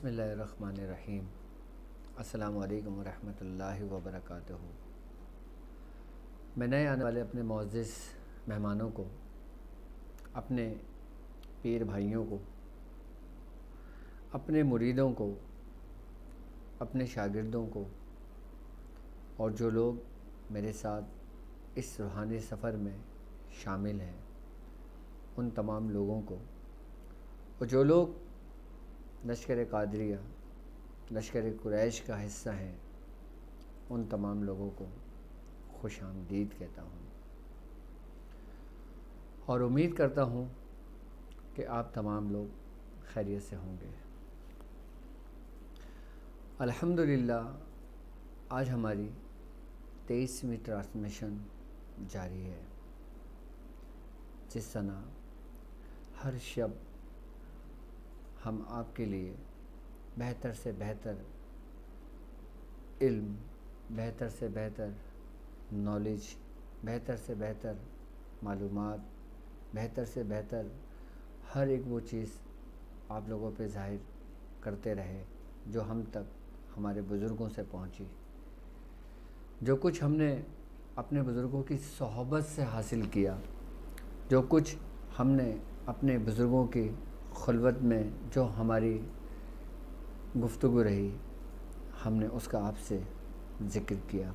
बिस्मिल्लाहिर्रहमानिर्रहीम। अस्सलामु अलैकुम वरहमतुल्लाहि वबरकातुहू। मैं नए आने वाले अपने मुअज़्ज़िज़ मेहमानों को, अपने पीर भाइयों को, अपने मुरीदों को, अपने शागिर्दों को और जो लोग मेरे साथ इस रूहानी सफ़र में शामिल हैं उन तमाम लोगों को, और जो लोग लश्कर कादरिया, लश्कर कुरैश का हिस्सा हैं, उन तमाम लोगों को खुशामदीद कहता हूँ और उम्मीद करता हूँ कि आप तमाम लोग खैरियत से होंगे। अल्हम्दुलिल्लाह आज हमारी 23वीं ट्रांसमिशन जारी है। जिस तरह हर शब हम आपके लिए बेहतर से बेहतर इल्म, बेहतर से बेहतर नॉलेज, बेहतर से बेहतर मालूमात, बेहतर से बेहतर हर एक वो चीज़ आप लोगों पे ज़ाहिर करते रहे जो हम तक हमारे बुज़ुर्गों से पहुंची। जो कुछ हमने अपने बुज़ुर्गों की सोहबत से हासिल किया, जो कुछ हमने अपने बुज़ुर्गों की खुलवत में जो हमारी गुफ्तगू रही, हमने उसका आपसे ज़िक्र किया।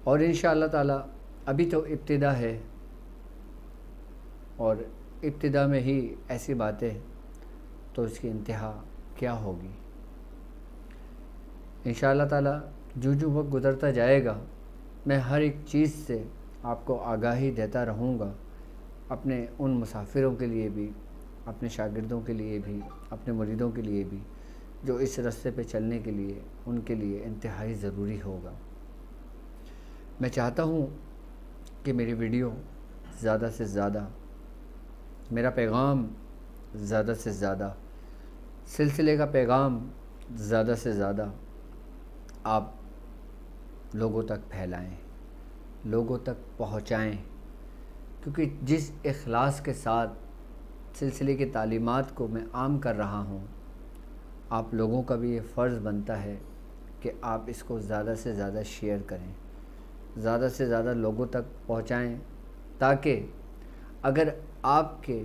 और इंशाअल्लाह ताला अभी तो इब्तिदा है और इब्तिदा में ही ऐसी बातें, तो इसकी इंतहा क्या होगी। इंशाअल्लाह ताला जो वक्त गुज़रता जाएगा मैं हर एक चीज़ से आपको आगाही देता रहूँगा, अपने उन मुसाफिरों के लिए भी, अपने शागिर्दों के लिए भी, अपने मुरीदों के लिए भी जो इस रास्ते पे चलने के लिए उनके लिए इंतहाई ज़रूरी होगा। मैं चाहता हूँ कि मेरी वीडियो ज़्यादा से ज़्यादा, मेरा पैगाम ज़्यादा से ज़्यादा, सिलसिले का पैगाम ज़्यादा से ज़्यादा आप लोगों तक फैलाएं, लोगों तक पहुँचाएं, क्योंकि जिस इखलास के साथ सिलसिले की तालीमात को मैं आम कर रहा हूँ, आप लोगों का भी ये फ़र्ज़ बनता है कि आप इसको ज़्यादा से ज़्यादा शेयर करें, ज़्यादा से ज़्यादा लोगों तक पहुँचाएं, ताकि अगर आपके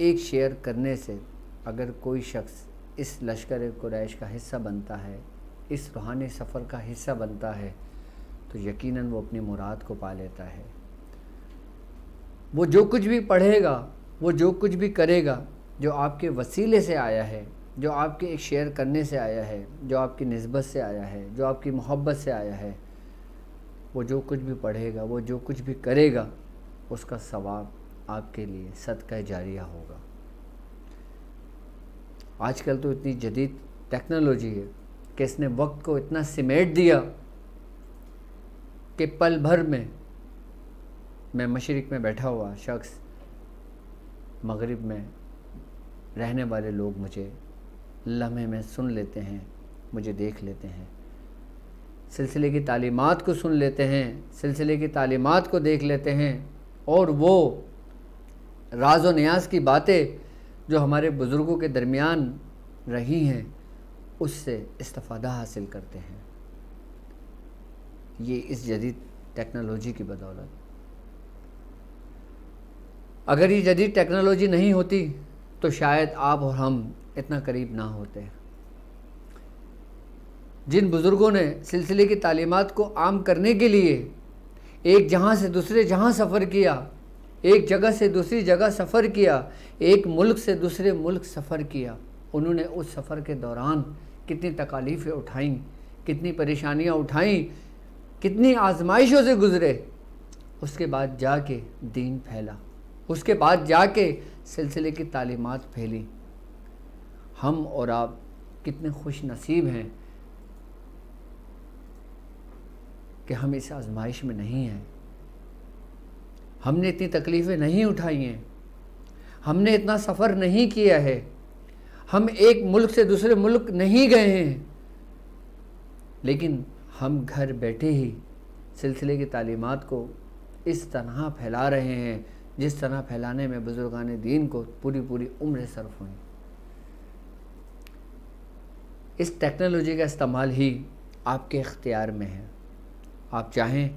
एक शेयर करने से अगर कोई शख्स इस लश्कर कुरैश का हिस्सा बनता है, इस रूहानी सफ़र का हिस्सा बनता है, तो यकीनन वो अपनी मुराद को पा लेता है। वो जो कुछ भी पढ़ेगा, वो जो कुछ भी करेगा, जो आपके वसीले से आया है, जो आपके एक शेयर करने से आया है, जो आपकी निस्बत से आया है, जो आपकी मोहब्बत से आया है, वो जो कुछ भी पढ़ेगा, वो जो कुछ भी करेगा, उसका सवाब आपके लिए सदका जारिया होगा। आजकल तो इतनी जदीद टेक्नोलॉजी है कि इसने वक्त को इतना सिमेट दिया कि पल भर में मैं मशरिक़ में बैठा हुआ शख्स, मगरिब में रहने वाले लोग मुझे लम्हे में सुन लेते हैं, मुझे देख लेते हैं, सिलसिले की तालीमात को सुन लेते हैं, सिलसिले की तालीमात को देख लेते हैं, और वो राज़ व नियाज़ की बातें जो हमारे बुज़ुर्गों के दरमियान रही हैं उससे इस्तिफ़ादा हासिल करते हैं। ये इस जदीद टेक्नोलॉजी की बदौलत। अगर ये जदीद टेक्नोलॉजी नहीं होती तो शायद आप और हम इतना करीब ना होते। जिन बुज़ुर्गों ने सिलसिले की तालीमात को आम करने के लिए एक जहाँ से दूसरे जहाँ सफ़र किया, एक जगह से दूसरी जगह सफ़र किया, एक मुल्क से दूसरे मुल्क सफ़र किया, उन्होंने उस सफ़र के दौरान कितनी तकालीफ़ें उठाईं, कितनी परेशानियाँ उठाईं, कितनी आजमाइशों से गुज़रे, उसके बाद जाके दीन फैला, उसके बाद जाके सिलसिले की तालीमात फैली। हम और आप कितने खुश नसीब हैं कि हम इस आजमाइश में नहीं हैं, हमने इतनी तकलीफ़ें नहीं उठाई हैं, हमने इतना सफ़र नहीं किया है, हम एक मुल्क से दूसरे मुल्क नहीं गए हैं, लेकिन हम घर बैठे ही सिलसिले की तालीमात को इस तरह फैला रहे हैं जिस तरह फैलाने में बुज़ुर्गान दीन को पूरी पूरी उम्र सर्फ हुई। इस टेक्नोलॉजी का इस्तेमाल ही आपके इख्तियार में है। आप चाहें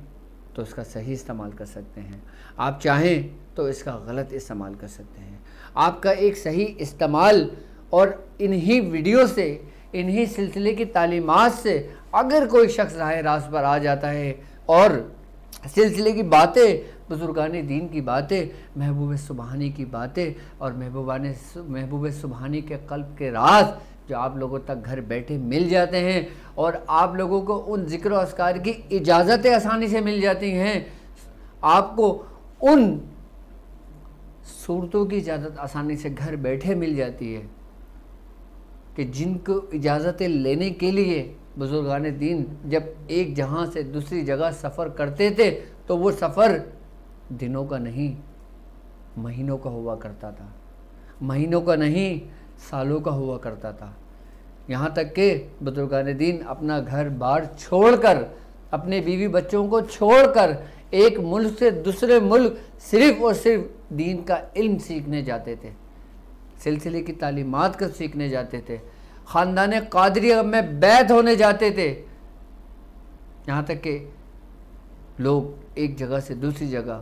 तो इसका सही इस्तेमाल कर सकते हैं, आप चाहें तो इसका गलत इस्तेमाल कर सकते हैं। आपका एक सही इस्तेमाल और इन्हीं वीडियो से, इन्हीं सिलसिले की तालीमात से अगर कोई शख्स राह रास्त पर आ जाता है और सिलसिले की बातें, बुजुर्गान दीन की बातें, महबूब सुबहानी की बातें और महबूब सुबहानी के क़ल्ब के राज जो आप लोगों तक घर बैठे मिल जाते हैं और आप लोगों को उन ज़िक्र और अस्कार की इजाज़तें आसानी से मिल जाती हैं, आपको उन सूरतों की इजाज़त आसानी से घर बैठे मिल जाती है कि जिनको इजाज़तें लेने के लिए बुजुर्गान दीन जब एक जहाँ से दूसरी जगह सफ़र करते थे तो वो सफ़र दिनों का नहीं महीनों का हुआ करता था, महीनों का नहीं सालों का हुआ करता था। यहाँ तक कि बुजुर्गान दीन अपना घर बार छोड़कर, अपने बीवी बच्चों को छोड़कर एक मुल्क से दूसरे मुल्क सिर्फ़ और सिर्फ दीन का इल्म सीखने जाते थे, सिलसिले की तालीमात को सीखने जाते थे, ख़ानदान क़ादरिया में बैत होने जाते थे। यहाँ तक कि लोग एक जगह से दूसरी जगह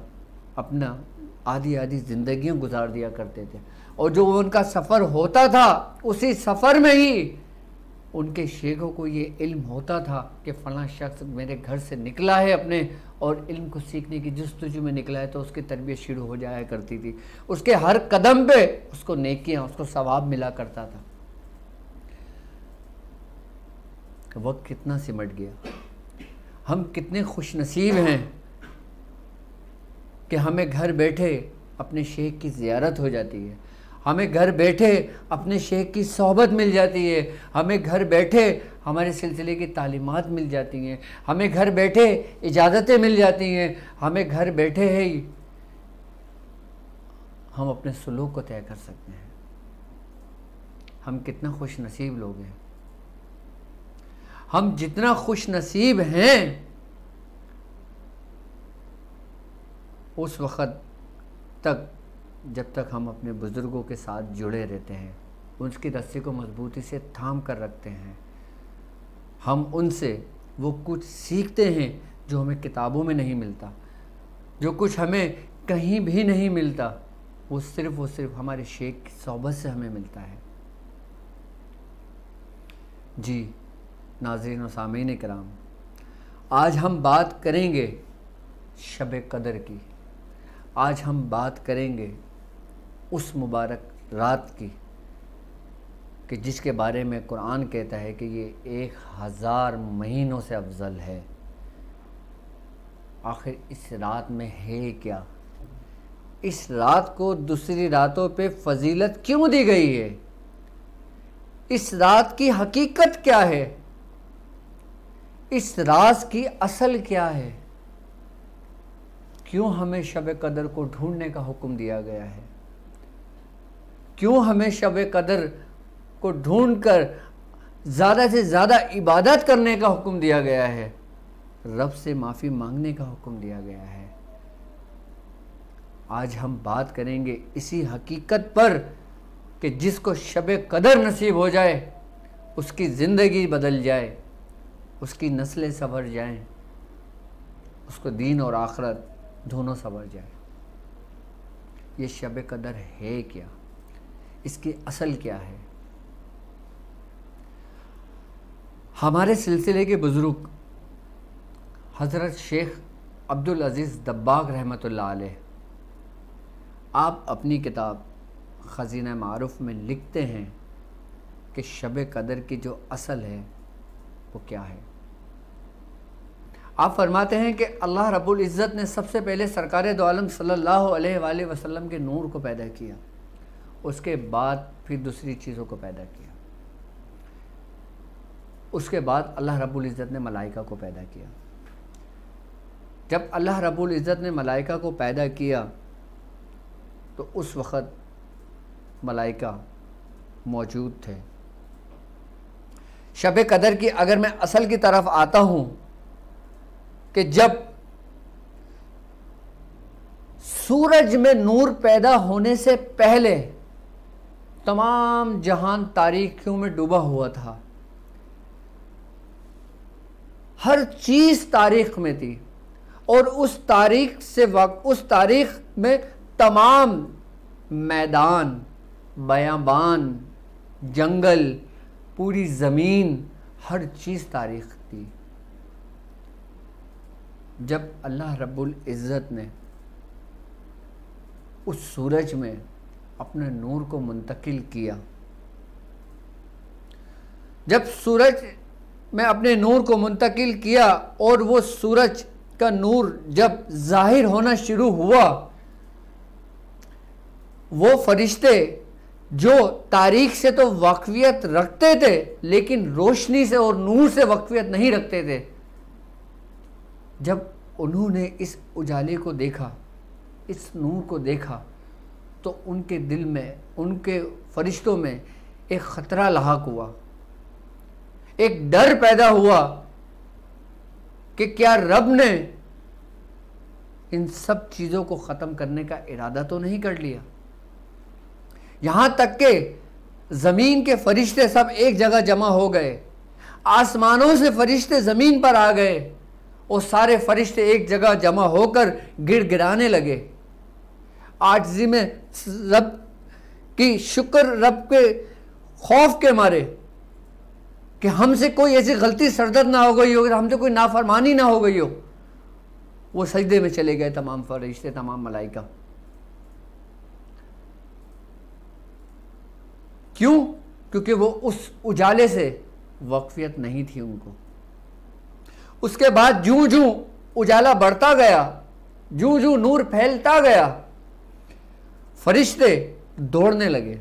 अपना आधी आधी ज़िंदगियाँ गुजार दिया करते थे और जो उनका सफ़र होता था उसी सफ़र में ही उनके शेखों को ये इल्म होता था कि फ़लाँ शख्स मेरे घर से निकला है अपने और इल्म को सीखने की जस्तजू में निकला है, तो उसकी तरबियत शुरू हो जाया करती थी। उसके हर कदम पे उसको नेकियां, उसको सवाब मिला करता था। वक्त कितना सिमट गया, हम कितने खुशनसीब हैं कि हमें घर बैठे अपने शेख की ज़ियारत हो जाती है, हमें घर बैठे अपने शेख की सोहबत मिल जाती है, हमें घर बैठे हमारे सिलसिले की तालीमात मिल जाती हैं, हमें घर बैठे इजाज़तें मिल जाती हैं, हमें घर बैठे ही हम अपने सलूक को तय कर सकते हैं। हम कितना खुश नसीब लोग हैं। हम जितना खुश नसीब हैं उस वक़्त तक जब तक हम अपने बुज़ुर्गों के साथ जुड़े रहते हैं, उसकी रस्सी को मजबूती से थाम कर रखते हैं, हम उनसे वो कुछ सीखते हैं जो हमें किताबों में नहीं मिलता, जो कुछ हमें कहीं भी नहीं मिलता, वो सिर्फ़ हमारे शेख की सोहबत से हमें मिलता है। जी नाज़रीन व सामीन किराम, आज हम बात करेंगे शब कदर की। आज हम बात करेंगे उस मुबारक रात की कि जिसके बारे में कुरान कहता है कि ये 1000 महीनों से अफजल है। आखिर इस रात में है क्या? इस रात को दूसरी रातों पे फजीलत क्यों दी गई है? इस रात की हकीकत क्या है? इस राज की असल क्या है? क्यों हमें शब कदर को ढूंढने का हुक्म दिया गया है? क्यों हमें शब कदर को ढूंढकर ज़्यादा से ज़्यादा इबादत करने का हुक्म दिया गया है? रब से माफ़ी मांगने का हुक्म दिया गया है। आज हम बात करेंगे इसी हकीकत पर कि जिसको शब कदर नसीब हो जाए उसकी ज़िंदगी बदल जाए, उसकी नस्लें संवर जाएं, उसको दीन और आखिरत दोनों संवर जाए। ये शब कदर है क्या? इसकी असल क्या है? हमारे सिलसिले के बुज़ुर्ग हज़रत शेख अब्दुल अज़ीज़ दब्बाग़ रहमतुल्लाह अलैह, आप अपनी किताब ख़ज़ीना मारूफ़ में लिखते हैं कि शब कदर की जो असल है वो क्या है। आप फरमाते हैं कि अल्लाह रब्बुल इज़्ज़त ने सबसे पहले सरकार दो आलम सल्लल्लाहु अलैहि वसल्लम के नूर को पैदा किया, उसके बाद फिर दूसरी चीज़ों को पैदा किया, उसके बाद अल्लाह रब्बुल इज़्ज़त ने मलाइका को पैदा किया। जब अल्लाह रब्बुल इज़्ज़त ने मलाइका को पैदा किया तो उस वक़्त मलाइका मौजूद थे। शब कदर की अगर मैं असल की तरफ आता हूँ कि जब सूरज में नूर पैदा होने से पहले तमाम जहान तारीकियों में डूबा हुआ था, हर चीज़ तारीख में थी, और उस तारीख से उस तारीख में तमाम मैदान, बयाबान, जंगल, पूरी ज़मीन, हर चीज़ तारीख थी। जब अल्लाह रब्बुल इज़्ज़त ने उस सूरज में अपने नूर को मुंतकिल किया, जब सूरज में अपने नूर को मुंतकिल किया और वो सूरज का नूर जब ज़ाहिर होना शुरू हुआ, वो फरिश्ते जो तारीख से तो वाकफियत रखते थे लेकिन रोशनी से और नूर से वाकफियत नहीं रखते थे, जब उन्होंने इस उजाले को देखा, इस नूर को देखा, तो उनके दिल में, उनके फरिश्तों में एक ख़तरा लाहक हुआ, एक डर पैदा हुआ कि क्या रब ने इन सब चीज़ों को ख़त्म करने का इरादा तो नहीं कर लिया। यहाँ तक कि ज़मीन के फरिश्ते सब एक जगह जमा हो गए, आसमानों से फरिश्ते ज़मीन पर आ गए और सारे फरिश्ते एक जगह जमा होकर गिड़गिड़ाने लगे, आजिज़ी में रब की शुक्र, रब के खौफ के मारे कि हमसे कोई ऐसी गलती सरदर्द ना हो गई हो, हमसे कोई नाफरमानी ना हो गई हो। वो सजदे में चले गए तमाम फरिश्ते, तमाम मलाइका। क्यों? क्योंकि वो उस उजाले से वाकफियत नहीं थी उनको। उसके बाद जूं जूं उजाला बढ़ता गया, जूं जूं नूर फैलता गया, फरिश्ते दौड़ने लगे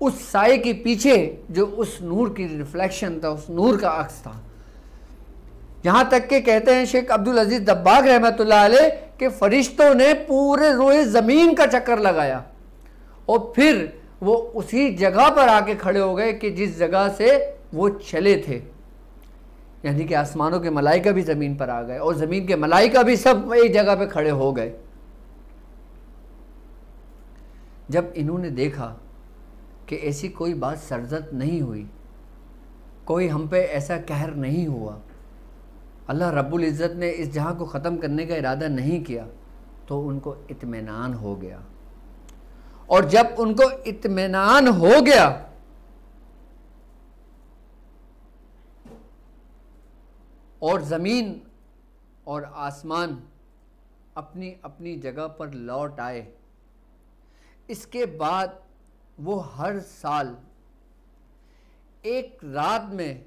उस साए के पीछे जो उस नूर की रिफ्लेक्शन था, उस नूर का अक्स था। यहाँ तक के कहते हैं शेख अब्दुल अजीज दब्बाग रहमतुल्लाह अलैह कि फरिश्तों ने पूरे रोए ज़मीन का चक्कर लगाया और फिर वो उसी जगह पर आके खड़े हो गए कि जिस जगह से वो चले थे, यानी कि आसमानों के मलाइका भी ज़मीन पर आ गए और ज़मीन के मलाइका भी सब एक जगह पे खड़े हो गए। जब इन्होंने देखा कि ऐसी कोई बात सरजद नहीं हुई, कोई हम पे ऐसा कहर नहीं हुआ, अल्लाह रब्बुल इज़्ज़त ने इस जहां को ख़त्म करने का इरादा नहीं किया, तो उनको इत्मीनान हो गया। और जब उनको इत्मीनान हो गया और ज़मीन और आसमान अपनी अपनी जगह पर लौट आए, इसके बाद वो हर साल एक रात में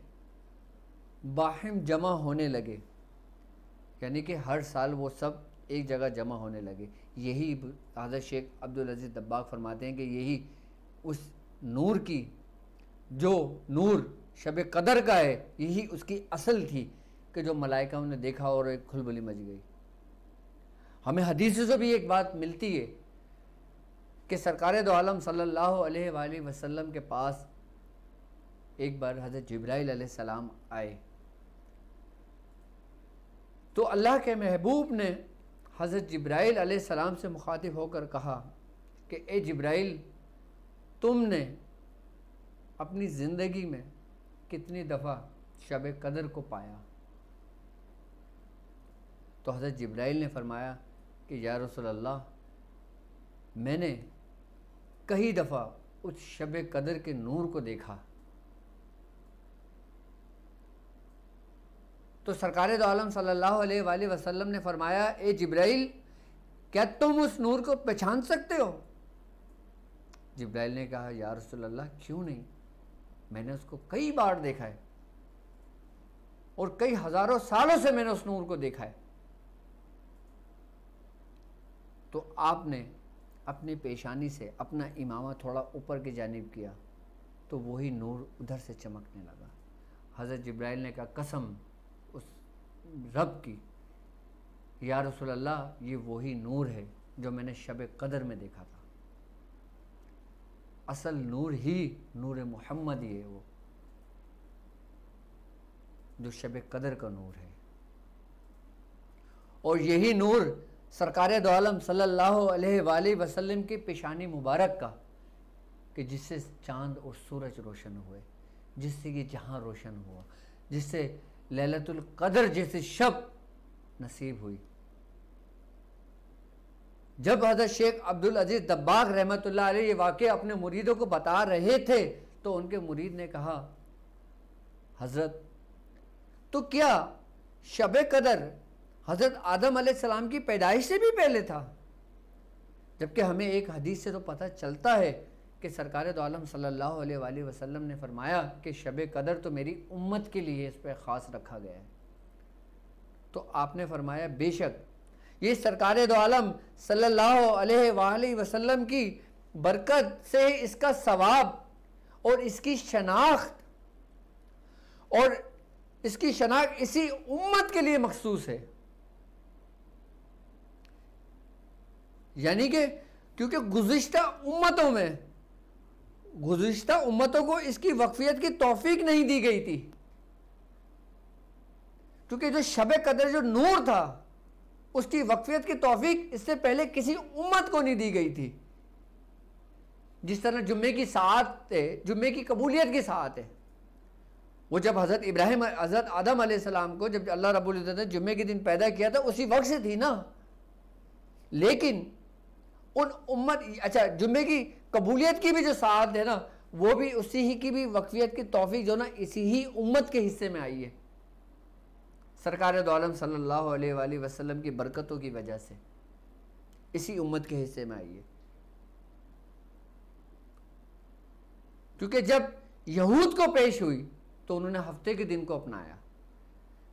बाहिम जमा होने लगे, यानी कि हर साल वो सब एक जगह जमा होने लगे। यही हज़रत शेख अब्दुल अजीज़ दब्बाग फरमाते हैं कि यही उस नूर की, जो नूर शब कदर का है, यही उसकी असल थी कि जो मलाइकाओं ने देखा और एक खुलबली मच गई। हमें हदीसों से भी एक बात मिलती है कि सरकार दो आलम सल्लल्लाहु अलैहि वसल्लम के पास एक बार हज़रत जिब्राइल अलैहिस्सलाम आए, तो अल्लाह के महबूब ने हज़रत जिब्राइल अलैहिस्सलाम से मुखातिब होकर कहा कि ए जिब्राइल, तुमने अपनी ज़िंदगी में कितनी दफ़ा शब कदर को पाया? तो हज़रत जिब्राइल ने फरमाया कि या रसूल अल्लाह, मैंने कई दफ़ा उस शब कदर के नूर को देखा। तो सरकार दो आलम सल्लल्लाहु अलैहि वसल्लम ने फरमाया, ए जिब्राइल, क्या तुम उस नूर को पहचान सकते हो? जिब्राइल ने कहा, या रसूल अल्लाह, क्यों नहीं, मैंने उसको कई बार देखा है और कई हज़ारों सालों से मैंने उस नूर को देखा है। तो आपने अपनी पेशानी से अपना इमामा थोड़ा ऊपर की जानिब किया तो वही नूर उधर से चमकने लगा। हज़रत जिब्राइल ने कहा, कसम उस रब की, या रसूल अल्लाह, ये वही नूर है जो मैंने शब कदर में देखा था। असल नूर ही नूर मोहम्मद ही है, वो जो शब कदर का नूर है। और यही नूर सरकार दो आलम सल्लल्लाहु अलैहि वसल्लम की पेशानी मुबारक का, कि जिससे चाँद और सूरज रोशन हुए, जिससे ये जहां रोशन हुआ, जिससे लैलतुल क़द्र जैसी शब नसीब हुई। जब हज़रत शेख अब्दुल अजीज़ दब्बाग रहमतुल्लाह अलैह ये वाक़या अपने मुरीदों को बता रहे थे तो उनके मुरीद ने कहा, हज़रत तो क्या शब कदर हज़रत आदम अलैहिस्सलाम की पैदाइश से भी पहले था? जबकि हमें एक हदीस से तो पता चलता है कि सरकार दो आलम सल्लल्लाहु अलैहि वसल्लम ने फरमाया कि शब कदर तो मेरी उम्मत के लिए इस पर ख़ास रखा गया है। तो आपने फरमाया बेशक ये सरकार दो आलम सल्लल्लाहु अलैहि वसल्लम की बरकत से इसका सवाब और इसकी शनाख्त इसी उम्मत के लिए मखसूस है। यानी कि क्योंकि गुज़िश्ता उम्मतों को इसकी वक्फियत की तौफीक नहीं दी गई थी, क्योंकि जो शब कदर जो नूर था उसकी वक्फियत की तौफीक इससे पहले किसी उम्मत को नहीं दी गई थी। जिस तरह जुम्मे की सात है, जुम्मे की कबूलियत की सात है, वो जब हज़रत आदम अलैहिस्सलाम को जब अल्लाह रब्बुल इज़्ज़त ने जुम्मे के दिन पैदा किया था उसी वक्त से थी ना। लेकिन उन उम्मत जुम्मे की कबूलियत की भी जो साथ है ना, वो भी उसी ही की भी वक्फियत की तौफीक जो ना इसी ही उम्मत के हिस्से में आई है, सरकार दो आलम सल्लल्लाहु अलैहि वसल्लम की बरकतों की वजह से इसी उम्मत के हिस्से में आई है। क्योंकि जब यहूद को पेश हुई तो उन्होंने हफ्ते के दिन को अपनाया,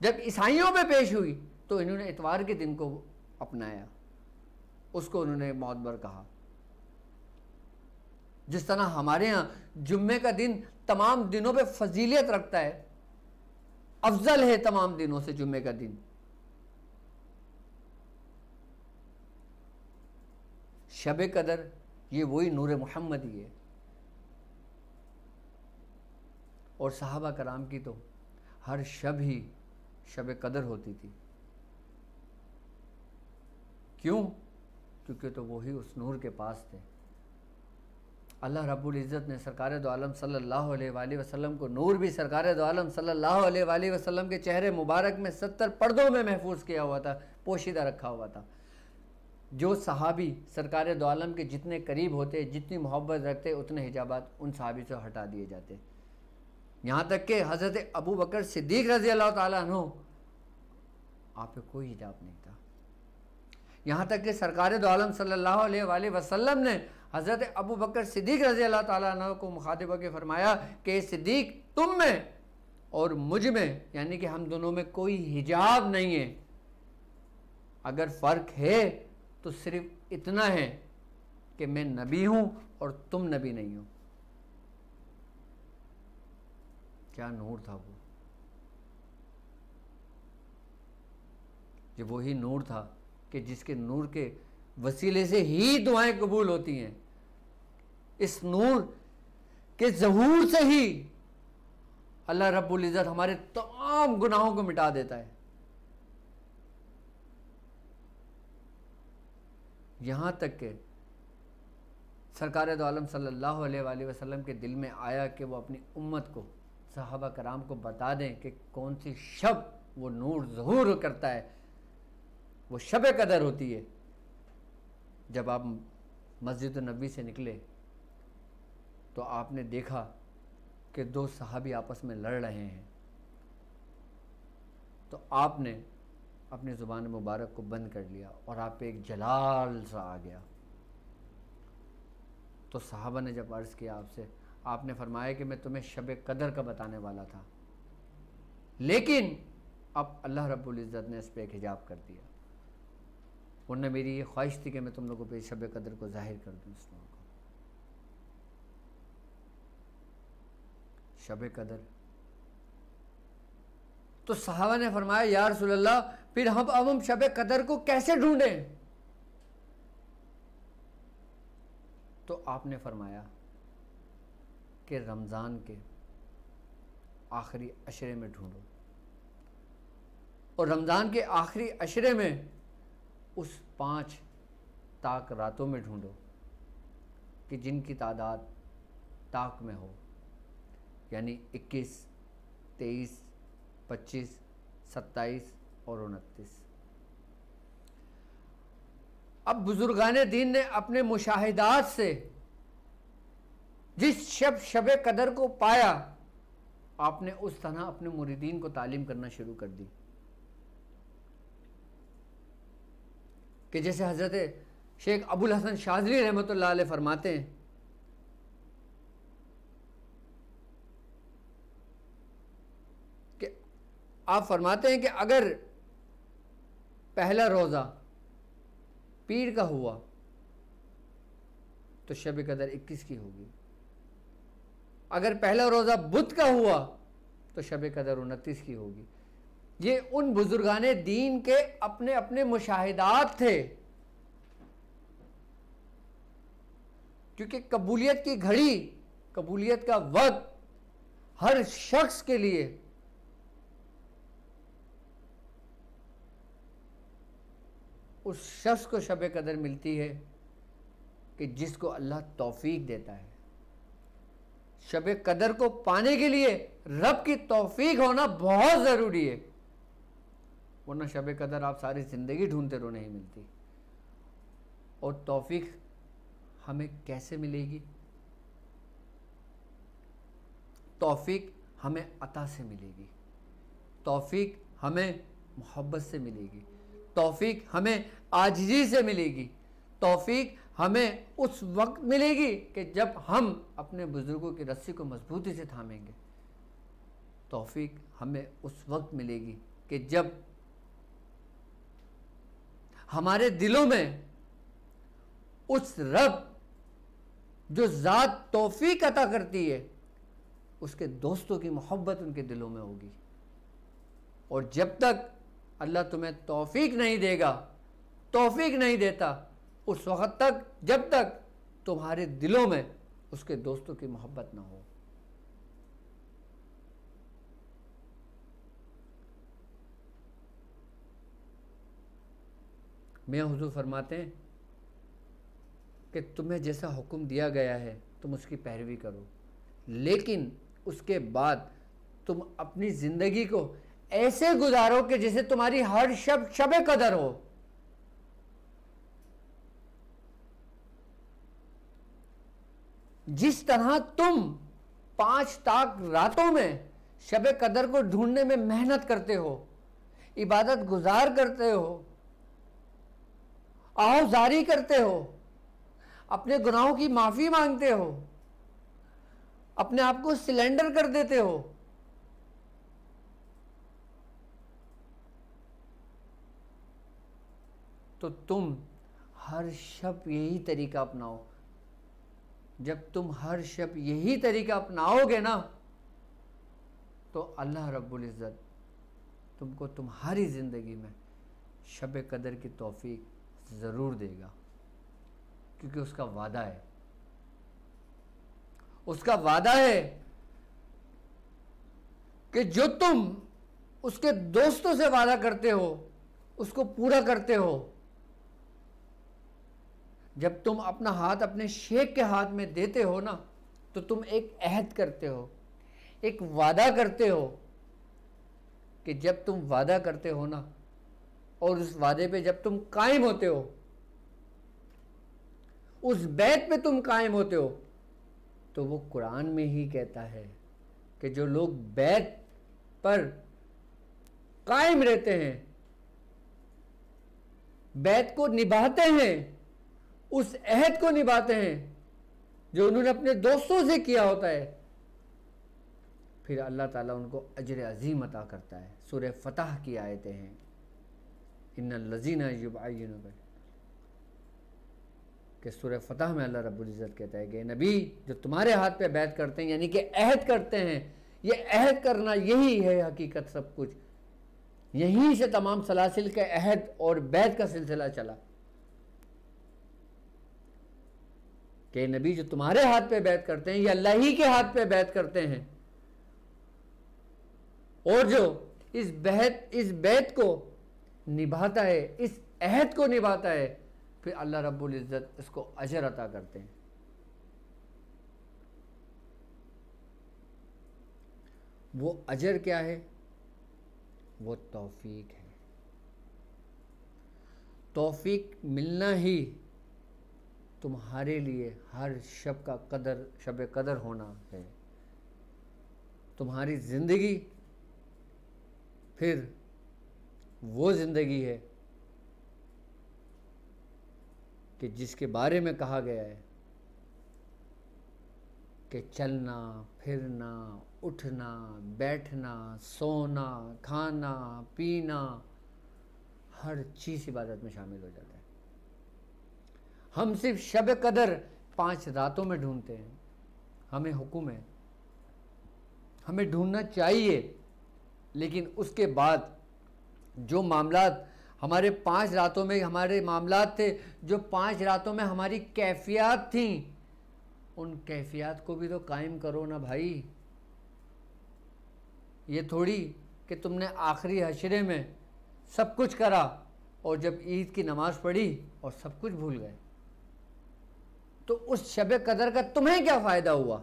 जब ईसाइयों में पेश हुई तो इन्होंने इतवार के दिन को अपनाया, उसको उन्होंने मौतबर कहा। जिस तरह हमारे यहाँ जुम्मे का दिन तमाम दिनों पे फजीलियत रखता है, अफजल है तमाम दिनों से जुम्मे का दिन, शब कदर ये वही नूर मुहम्मदी है। और सहाबा कराम की तो हर शब ही शब कदर होती थी। क्यों? क्योंकि तो वही उस नूर के पास थे। अल्लाह रब्बुल इज़्ज़त ने सरकार दो आलम सल्लल्लाहु अलैहि वसल्लम को नूर भी सरकार दो आलम सल्लल्लाहु अलैहि वसल्लम के चेहरे मुबारक में 70 पर्दों में महफूज किया हुआ था, पोशीदा रखा हुआ था। जो सहाबी सरकार दो आलम के जितने करीब होते, जितनी मोहब्बत रखते, उतने हिजाबात उन सहाबी से हटा दिए जाते। यहाँ तक कि हज़रत अबू बकर सिद्दीक़ रज़ी अल्लाह ताला अन्हु आप पे कोई हिजाब नहीं था। यहाँ तक कि सरकार दो आलम सल्लल्लाहु अलैहि वसल्लम ने हज़रत अबू बकर सिद्दीक़ रज़ी अल्लाह ताला अन्हु को मुखातिब होकर फरमाया कि सिद्दीक़ तुम में और मुझ में, यानी कि हम दोनों में कोई हिजाब नहीं है। अगर फ़र्क है तो सिर्फ इतना है कि मैं नबी हूँ और तुम नबी नहीं हो। क्या नूर था वो! ये वही नूर था कि जिसके नूर के वसीले से ही दुआएं कबूल होती हैं। इस नूर के ज़हूर से ही अल्लाह रब्बुल इज़्ज़त हमारे तमाम गुनाहों को मिटा देता है। यहाँ तक कि सरकार दो आलम सल्लल्लाहु अलैहि वसल्लम के दिल में आया कि वो अपनी उम्मत को, सहाबा कराम को बता दें कि कौन सी शब वो नूर ज़हूर करता है, वो शब कदर होती है। जब आप मस्जिद नबी से निकले तो आपने देखा कि दो सहाबी आपस में लड़ रहे हैं, तो आपने अपनी ज़ुबान मुबारक को बंद कर लिया और आप पे एक जलाल सा आ गया। तो सहाबा ने जब अर्ज़ किया आपसे, आपने फरमाया कि मैं तुम्हें शब कदर का बताने वाला था, लेकिन अब अल्लाह रब्बुल इज़्ज़त ने इस पर एक हिजाब कर दिया, वरना मेरी ये ख्वाहिश थी कि मैं तुम लोगों पे शब कदर को ज़ाहिर कर दूँ। इस लोगों को शब कदर, तो सहाबा ने फरमाया या रसूल अल्लाह, फिर हम शब कदर को कैसे ढूंढें? तो आपने फरमाया कि रमज़ान के आखिरी अशरे में ढूंढो, और रमज़ान के आखिरी अशरे में उस 5 ताक रातों में ढूंढो कि जिनकी तादाद ताक में हो, यानी 21, 23, 25 27 और 29। अब बुजुर्गान दीन ने अपने मुशाहिदात से जिस शब कदर को पाया, आपने उस तरह अपने मुरीदीन को तालीम करना शुरू कर दी कि जैसे हज़रत शेख अबुल हसन शाज़ली रहमतुल्लाह अलैह फरमाते हैं कि आप फरमाते हैं कि अगर पहला रोज़ा पीर का हुआ तो शब कदर 21 की होगी, अगर पहला रोज़ा बुध का हुआ तो शब कदर 29 की होगी। ये उन बुजुर्गाने दीन के अपने अपने मुशाहिदात थे, क्योंकि कबूलियत की घड़ी, कबूलियत का वक्त हर शख्स के लिए उस शख्स को शब कदर मिलती है कि जिसको अल्लाह तौफीक देता है। शब कदर को पाने के लिए रब की तौफीक होना बहुत ज़रूरी है, वरना शब कदर आप सारी ज़िंदगी ढूंढते रहो, नहीं मिलती। और तौफीक हमें कैसे मिलेगी? तौफीक हमें अता से मिलेगी, तौफीक हमें मोहब्बत से मिलेगी, तौफीक हमें आजिज़ी से मिलेगी, तौफीक हमें उस वक्त मिलेगी कि जब हम अपने बुज़ुर्गों की रस्सी को मजबूती से थामेंगे। तौफीक हमें उस वक्त मिलेगी कि जब हमारे दिलों में उस रब जो ज़ात तौफीक अता करती है, उसके दोस्तों की मोहब्बत उनके दिलों में होगी। और जब तक अल्लाह तुम्हें तौफीक नहीं देगा, तौफीक नहीं देता, उस वक़्त तक जब तक तुम्हारे दिलों में उसके दोस्तों की मोहब्बत ना हो। मियां हुजूर फरमाते हैं कि तुम्हें जैसा हुक्म दिया गया है तुम उसकी पैरवी करो, लेकिन उसके बाद तुम अपनी ज़िंदगी को ऐसे गुजारो कि जैसे तुम्हारी हर शब कदर हो। जिस तरह तुम 5 ताक रातों में शब कदर को ढूंढने में मेहनत करते हो, इबादत गुजार करते हो, आओजारी करते हो, अपने गुनाहों की माफ़ी मांगते हो, अपने आप को सिलेंडर कर देते हो, तो तुम हर शब यही तरीका अपनाओ। जब तुम हर शब यही तरीका अपनाओगे ना, तो अल्लाह रब्बुल इज़्ज़त तुमको तुम्हारी ज़िंदगी में शब कदर की तौफीक ज़रूर देगा, क्योंकि उसका वादा है। उसका वादा है कि जो तुम उसके दोस्तों से वादा करते हो उसको पूरा करते हो। जब तुम अपना हाथ अपने शेख के हाथ में देते हो ना, तो तुम एक अहद करते हो, एक वादा करते हो कि जब तुम वादा करते हो ना और उस वादे पे जब तुम कायम होते हो, उस बैत पे तुम कायम होते हो, तो वो कुरान में ही कहता है कि जो लोग बैत पर कायम रहते हैं, बैत को निभाते हैं, उस अहद को निभाते हैं जो उन्होंने अपने दोस्तों से किया होता है, फिर अल्लाह ताला उनको अजर अजीम अता करता है। सूरह फतह की आयतें हैं, इन्नल लज़ीना युबअय्युनूका, कि सूरह फतह में अल्लाह रब्बुल इज़्ज़त कहता है कि नबी जो तुम्हारे हाथ पे बैत करते हैं, यानी कि अहद करते हैं, ये अहद करना यही है हकीकत सब कुछ, यहीं से तमाम सलासिल के अहद और बैत का सिलसिला चला कि नबी जो तुम्हारे हाथ पे बैत करते हैं ये अल्लाह ही के हाथ पे बैत करते हैं, और जो इस बैत को निभाता है, इस अहद को निभाता है, फिर अल्लाह रब्बुल इज़्ज़त इसको अजर अता करते हैं। वो अजर क्या है? वो तौफीक है। तौफीक मिलना ही तुम्हारे लिए हर शब कदर होना है। तुम्हारी ज़िंदगी फिर वो ज़िंदगी है कि जिसके बारे में कहा गया है कि चलना फिरना, उठना बैठना, सोना, खाना पीना, हर चीज़ इबादत में शामिल हो जाता है। हम सिर्फ शब कदर 5 रातों में ढूंढते हैं। हमें हुक्म है, हमें ढूंढना चाहिए, लेकिन उसके बाद जो मामलात हमारे 5 रातों में हमारे मामलात थे, जो 5 रातों में हमारी कैफियत थी, उन कैफियत को भी तो कायम करो ना भाई। ये थोड़ी कि तुमने आखिरी हशरे में सब कुछ करा और जब ईद की नमाज़ पढ़ी और सब कुछ भूल गए, तो उस शब कदर का तुम्हें क्या फ़ायदा हुआ?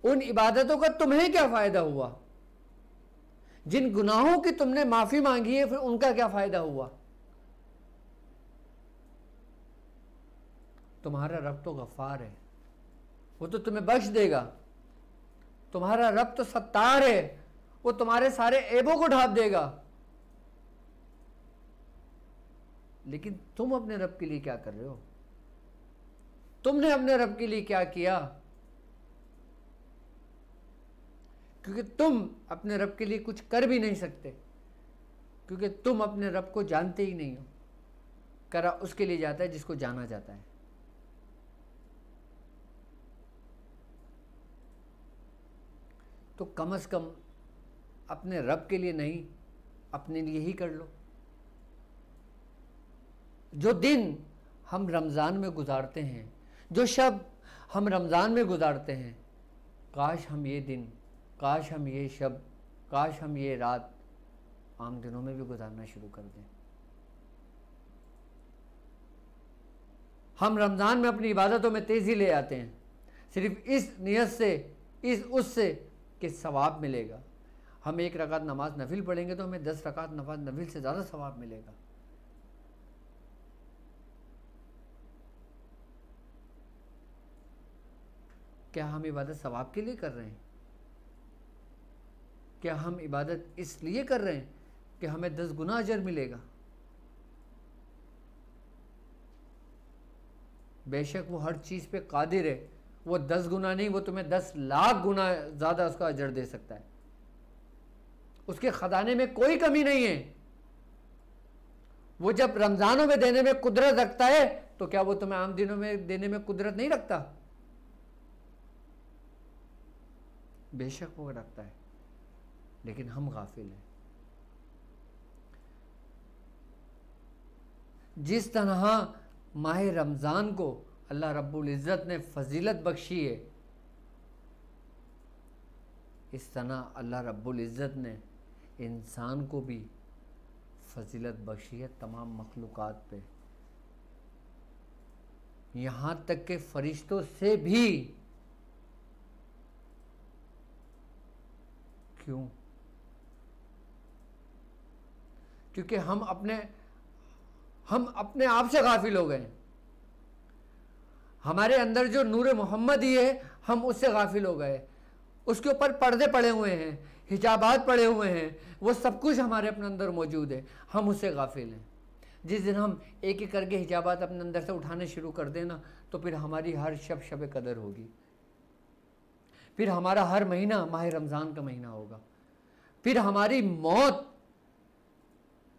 उन इबादतों का तुम्हें क्या फ़ायदा हुआ? जिन गुनाहों की तुमने माफ़ी मांगी है, फिर उनका क्या फ़ायदा हुआ? तुम्हारा रब तो गफ़ार है, वो तो तुम्हें बख्श देगा। तुम्हारा रब तो सत्तार है, वो तुम्हारे सारे ऐबों को ढांप देगा। लेकिन तुम अपने रब के लिए क्या कर रहे हो? तुमने अपने रब के लिए क्या किया? क्योंकि तुम अपने रब के लिए कुछ कर भी नहीं सकते, क्योंकि तुम अपने रब को जानते ही नहीं हो। करा उसके लिए जाता है जिसको जाना जाता है। तो कम से कम अपने रब के लिए नहीं, अपने लिए ही कर लो। जो दिन हम रमज़ान में गुजारते हैं, जो शब हम रमज़ान में गुजारते हैं, काश हम ये दिन, काश हम ये शब, काश हम ये रात आम दिनों में भी गुजारना शुरू कर दें। हम रमज़ान में अपनी इबादतों में तेज़ी ले आते हैं सिर्फ इस नियत से, इस उससे कि सवाब मिलेगा। हम 1 रकात नमाज नफिल पढ़ेंगे तो हमें 10 रकात नमाज नफिल से ज़्यादा सवाब मिलेगा। क्या हम इबादत सवाब के लिए कर रहे हैं? क्या हम इबादत इसलिए कर रहे हैं कि हमें 10 गुना अजर मिलेगा? बेशक वो हर चीज़ पे कादिर है, वो 10 गुना नहीं, वो तुम्हें 10 लाख गुना ज़्यादा उसका अजर दे सकता है। उसके ख़जाने में कोई कमी नहीं है। वो जब रमज़ानों में देने में कुदरत रखता है, तो क्या वो तुम्हें आम दिनों में देने में कुदरत नहीं रखता? बेशक वो रखता है, लेकिन हम गाफिल हैं। जिस तरह माह रमज़ान को अल्लाह रब्बुल इज़्ज़त ने फजीलत बख्शी है, इस तरह अल्लाह रब्बुल इज़्ज़त ने इंसान को भी फजीलत बख्शी है तमाम मखलूक़ात पे, यहाँ तक के फरिश्तों से भी। क्यों? क्योंकि हम अपने आप से गाफिल हो गए। हमारे अंदर जो नूर मोहम्मद ही है, हम उससे गाफिल हो गए। उसके ऊपर पर्दे पड़े हुए हैं, हिजाबात पड़े हुए हैं, वो सब कुछ हमारे अपने अंदर मौजूद है, हम उससे गाफिल हैं। जिस दिन हम एक एक करके हिजाबात अपने अंदर से उठाने शुरू कर देना, तो फिर हमारी हर शब कदर होगी। फिर हमारा हर महीना माह रमज़ान का महीना होगा। फिर हमारी मौत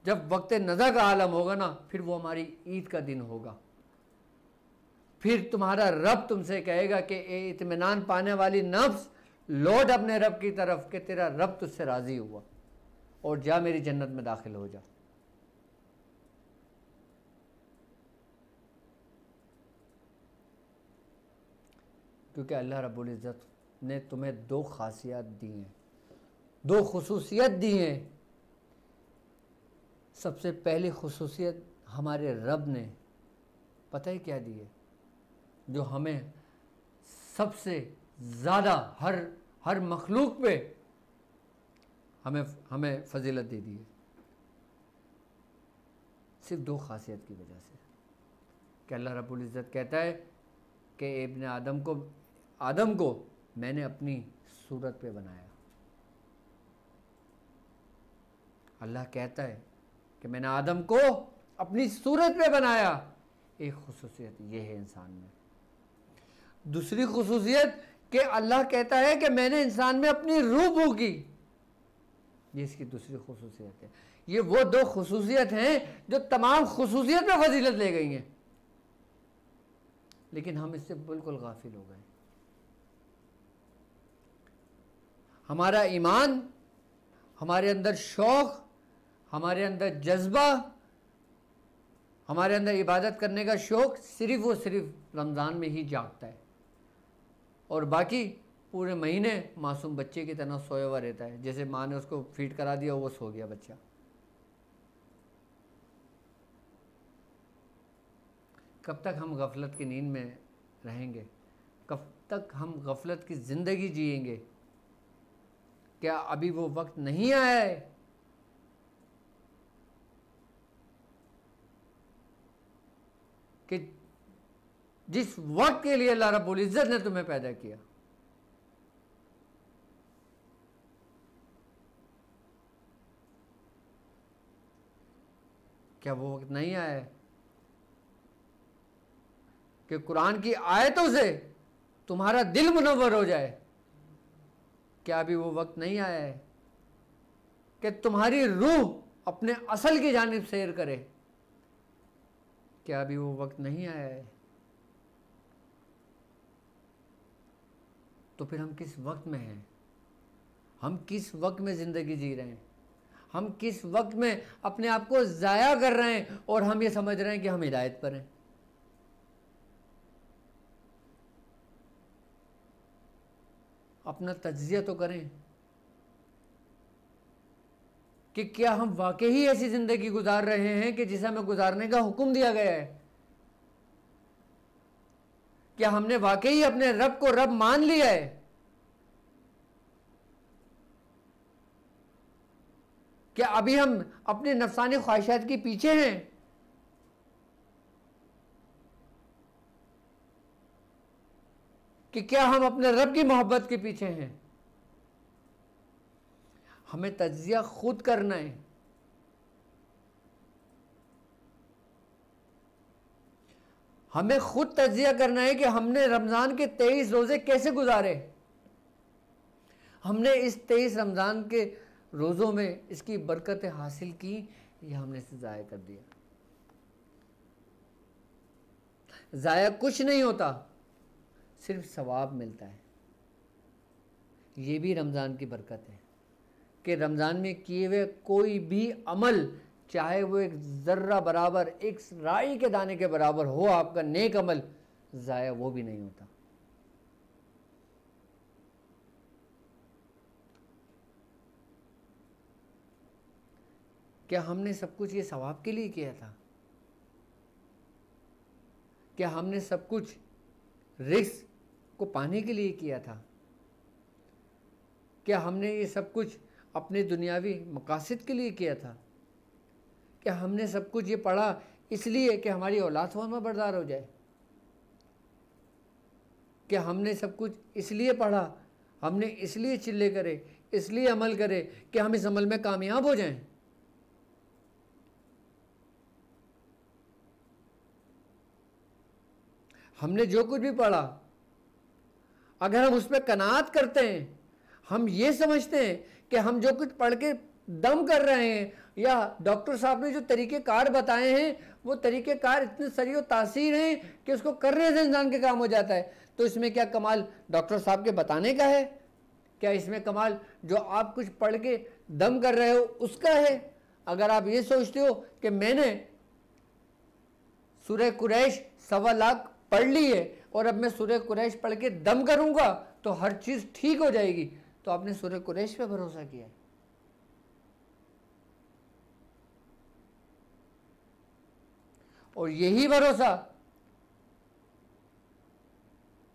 जब वक्त नज़ा का आलम होगा ना, फिर वो हमारी ईद का दिन होगा। फिर तुम्हारा रब तुमसे कहेगा कि ए इत्मीनान पाने वाली नफ्स, लौट अपने रब की तरफ कि तेरा रब तुझसे राज़ी हुआ, और जा मेरी जन्नत में दाखिल हो जा। क्योंकि अल्लाह रब्बुल इज़्ज़त ने तुम्हें 2 खासियत दी हैं, 2 खुसूसियत दी हैं। सबसे पहली खुसूसियत हमारे रब ने पता है क्या दी है? जो हमें सबसे ज़्यादा हर मखलूक पे हमें फजीलत दे दी है, सिर्फ दो खासियत की वजह से कि अल्लाह रब्बुल इज़्ज़त कहता है कि इब्न आदम को मैंने अपनी सूरत पे बनाया। अल्लाह कहता है कि मैंने आदम को अपनी सूरत पे बनाया। एक खुसूसियत ये है इंसान में। दूसरी खुसूसियत कि अल्लाह कहता है कि मैंने इंसान में अपनी रूह फूंकी, ये इसकी दूसरी खुसूसियत है। ये वो दो खुसूसियत हैं जो तमाम खुसूसियत में फजीलत ले गई हैं, लेकिन हम इससे बिल्कुल गाफिल हो गए। हमारा ईमान, हमारे अंदर शौक़, हमारे अंदर जज्बा, हमारे अंदर इबादत करने का शौक़ सिर्फ़ और सिर्फ रमज़ान में ही जागता है, और बाकी पूरे महीने मासूम बच्चे की तरह सोया हुआ रहता है, जैसे माँ ने उसको फीड करा दिया वो सो गया बच्चा। कब तक हम गफलत की नींद में रहेंगे? कब तक हम गफलत की ज़िंदगी जिएंगे? क्या अभी वो वक्त नहीं आया है कि जिस वक्त के लिए अल्लाह रब्बुल इज़्ज़त ने तुम्हें पैदा किया, क्या वो वक्त नहीं आया है कि कुरान की आयतों से तुम्हारा दिल मुनव्वर हो जाए? क्या अभी वो वक्त नहीं आया है कि तुम्हारी रूह अपने असल की जानिब सैर करे? क्या अभी वो वक्त नहीं आया है? तो फिर हम किस वक्त में हैं? हम किस वक्त में ज़िंदगी जी रहे हैं? हम किस वक्त में अपने आप को ज़ाया कर रहे हैं और हम ये समझ रहे हैं कि हम हिदायत पर हैं? अपना तज्जिया तो करें कि क्या हम वाकई ही ऐसी ज़िंदगी गुजार रहे हैं कि जिसे हमें गुजारने का हुक्म दिया गया है? क्या हमने वाकई अपने रब को रब मान लिया है? क्या अभी हम अपने नफसानी ख्वाहिशात के पीछे हैं? कि क्या हम अपने रब की मोहब्बत के पीछे हैं? हमें तज्जिया खुद करना है। हमें खुद तज्जिया करना है कि हमने रमज़ान के 23 रोज़े कैसे गुजारे। हमने इस 23 रमज़ान के रोज़ों में इसकी बरकतें हासिल की या हमने इसे ज़ाया कर दिया? ज़ाया कुछ नहीं होता, सिर्फ सवाब मिलता है। ये भी रमज़ान की बरकत है कि रमज़ान में किए हुए कोई भी अमल, चाहे वो एक ज़र्रा बराबर, एक राई के दाने के बराबर हो, आपका नेक अमल, ज़ाया वो भी नहीं होता। क्या हमने सब कुछ ये सवाब के लिए किया था? क्या हमने सब कुछ रिज़्क़ को पाने के लिए किया था? क्या हमने ये सब कुछ अपने दुनियावी मकासद के लिए किया था? क्या हमने सब कुछ ये पढ़ा इसलिए कि हमारी औलाद फरमाबरदार हो जाए? क्या हमने सब कुछ इसलिए पढ़ा, हमने इसलिए चिल्ले करे, इसलिए अमल करे कि हम इस अमल में कामयाब हो जाएं? हमने जो कुछ भी पढ़ा, अगर हम उस पर कनाअत करते हैं, हम ये समझते हैं कि हम जो कुछ पढ़ के दम कर रहे हैं, या डॉक्टर साहब ने जो तरीक़ेकार बताए हैं वो तरीक़ेकार इतने सरी और तासीर हैं कि उसको करने से इंसान के काम हो जाता है, तो इसमें क्या कमाल डॉक्टर साहब के बताने का है? क्या इसमें कमाल जो आप कुछ पढ़ के दम कर रहे हो उसका है? अगर आप ये सोचते हो कि मैंने सूरह कुरैश 1.25 लाख पढ़ ली है और अब मैं सूरह कुरैश पढ़ के दम करूंगा तो हर चीज़ ठीक हो जाएगी, तो आपने सूरह कुरैश पे भरोसा किया है। और यही भरोसा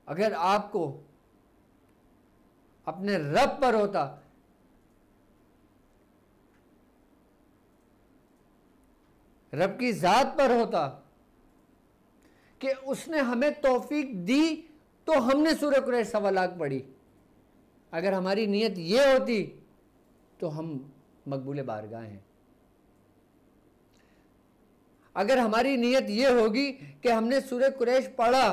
अगर आपको अपने रब पर होता, रब की ज़ात पर होता कि उसने हमें तौफीक दी तो हमने सूरह कुरैश 1.25 लाख पढ़ी। अगर हमारी नीयत ये होती तो हम मकबूल बारगाह हैं। अगर हमारी नीयत ये होगी कि हमने सूरह कुरैश पढ़ा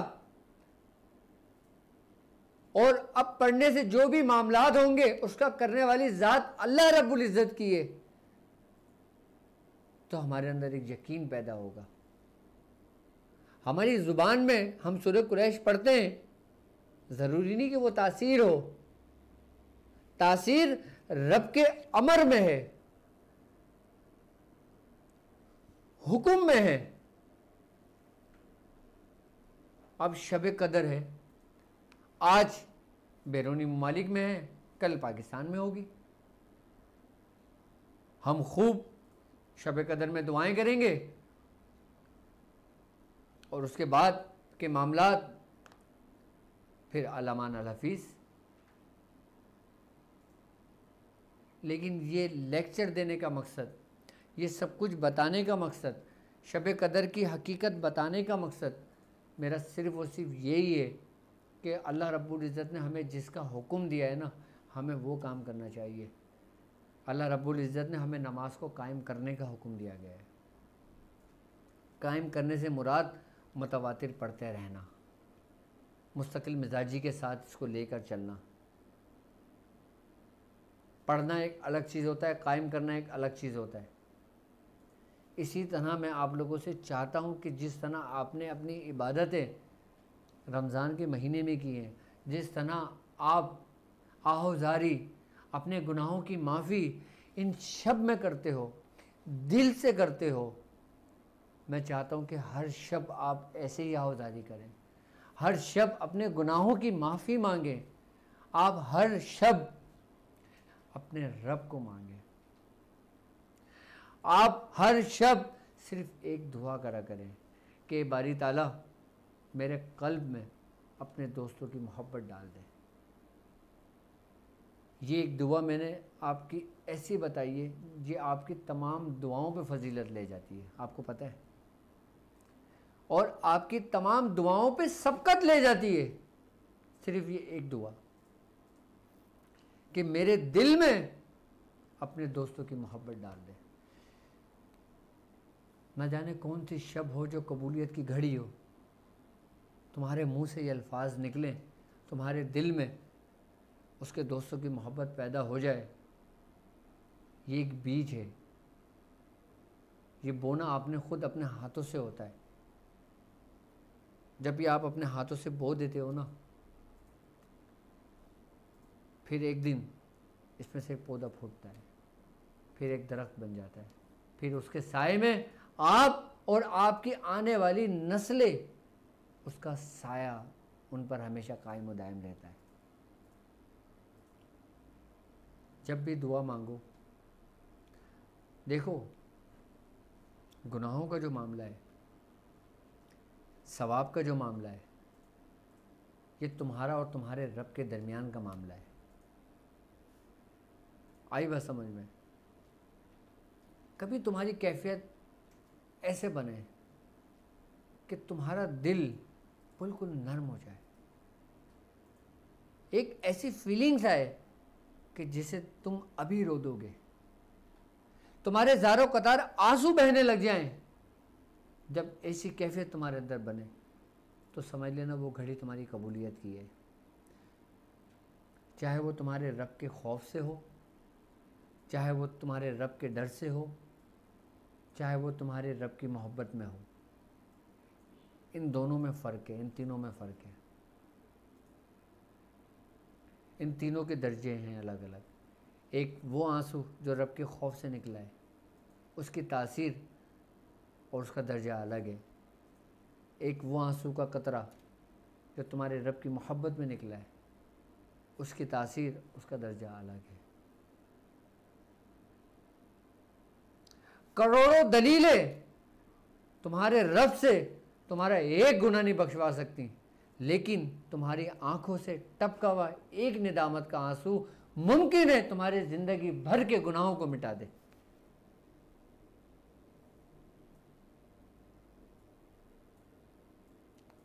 और अब पढ़ने से जो भी मामलात होंगे उसका करने वाली ज़ात अल्लाह रब्बुल इज़्ज़त की है, तो हमारे अंदर एक यकीन पैदा होगा। हमारी ज़ुबान में हम सूरह कुरैश पढ़ते हैं, ज़रूरी नहीं कि वो तासीर हो, तासीर रब के अमर में है, हुक्म में है। अब शब कदर है, आज बैरूनी ममालिक में है, कल पाकिस्तान में होगी। हम खूब शब कदर में दुआएं करेंगे और उसके बाद के मामलात फिर अलामान अल हफीज़। लेकिन ये लेक्चर देने का मकसद, ये सब कुछ बताने का मकसद, शब कदर की हकीकत बताने का मकसद मेरा सिर्फ़ और सिर्फ यही है कि अल्लाह रब्बुल इज़्ज़त ने हमें जिसका हुक्म दिया है ना, हमें वो काम करना चाहिए। अल्लाह रब्बुल इज़्ज़त ने हमें नमाज को कायम करने का हुक्म दिया गया है। कायम करने से मुराद मुतवातिर पढ़ते रहना, मुस्तकिल मिजाजी के साथ इसको लेकर चलना। पढ़ना एक अलग चीज़ होता है, कायम करना एक अलग चीज़ होता है। इसी तरह मैं आप लोगों से चाहता हूँ कि जिस तरह आपने अपनी इबादतें रमज़ान के महीने में की हैं, जिस तरह आप आहोजारी, अपने गुनाहों की माफ़ी इन शब में करते हो, दिल से करते हो, मैं चाहता हूँ कि हर शब आप ऐसे ही आहोजारी करें, हर शब अपने गुनाहों की माफ़ी मांगें, आप हर शब अपने रब को मांगें, आप हर शब सिर्फ़ एक दुआ करा करें कि बारी ताला मेरे कल्ब में अपने दोस्तों की मोहब्बत डाल दे। ये एक दुआ मैंने आपकी ऐसी बताई है, ये आपकी तमाम दुआओं पे फजीलत ले जाती है, आपको पता है, और आपकी तमाम दुआओं पे सबकत ले जाती है। सिर्फ ये एक दुआ कि मेरे दिल में अपने दोस्तों की मोहब्बत डाल दे। न जाने कौन सी शब हो जो कबूलियत की घड़ी हो, तुम्हारे मुंह से ये अल्फाज निकलें, तुम्हारे दिल में उसके दोस्तों की मोहब्बत पैदा हो जाए। ये एक बीज है, ये बोना आपने खुद अपने हाथों से होता है। जब भी आप अपने हाथों से बो देते हो ना, फिर एक दिन इसमें से एक पौधा फूटता है, फिर एक दरख्त बन जाता है, फिर उसके साए में आप और आपकी आने वाली नस्लें, उसका साया उन पर हमेशा कायम और दायम रहता है। जब भी दुआ मांगो, देखो गुनाहों का जो मामला है, सवाब का जो मामला है, ये तुम्हारा और तुम्हारे रब के दरमियान का मामला है। आई बात समझ में? कभी तुम्हारी कैफियत ऐसे बने कि तुम्हारा दिल बिल्कुल नरम हो जाए, एक ऐसी फीलिंग्स आए कि जिसे तुम अभी रो दोगे, तुम्हारे ज़ारों कतार आंसू बहने लग जाएं। जब ऐसी कैफियत तुम्हारे अंदर बने तो समझ लेना वो घड़ी तुम्हारी कबूलियत की है। चाहे वो तुम्हारे रब के खौफ से हो, चाहे वो तुम्हारे रब के डर से हो, चाहे वो तुम्हारे रब की मोहब्बत में हो। इन दोनों में फ़र्क है, इन तीनों में फ़र्क है। इन तीनों के दर्जे हैं अलग अलग। एक वो आंसू जो रब के खौफ से निकला है, उसकी तासीर और उसका दर्जा अलग है। एक वो आंसू का कतरा जो तुम्हारे रब की मोहब्बत में निकला है, उसकी तासीर, उसका दर्जा अलग है। करोड़ों दलीलें तुम्हारे रब से तुम्हारा एक गुनाह नहीं बख्शवा सकती, लेकिन तुम्हारी आंखों से टपका हुआ एक निदामत का आंसू मुमकिन है तुम्हारे ज़िंदगी भर के गुनाहों को मिटा दे।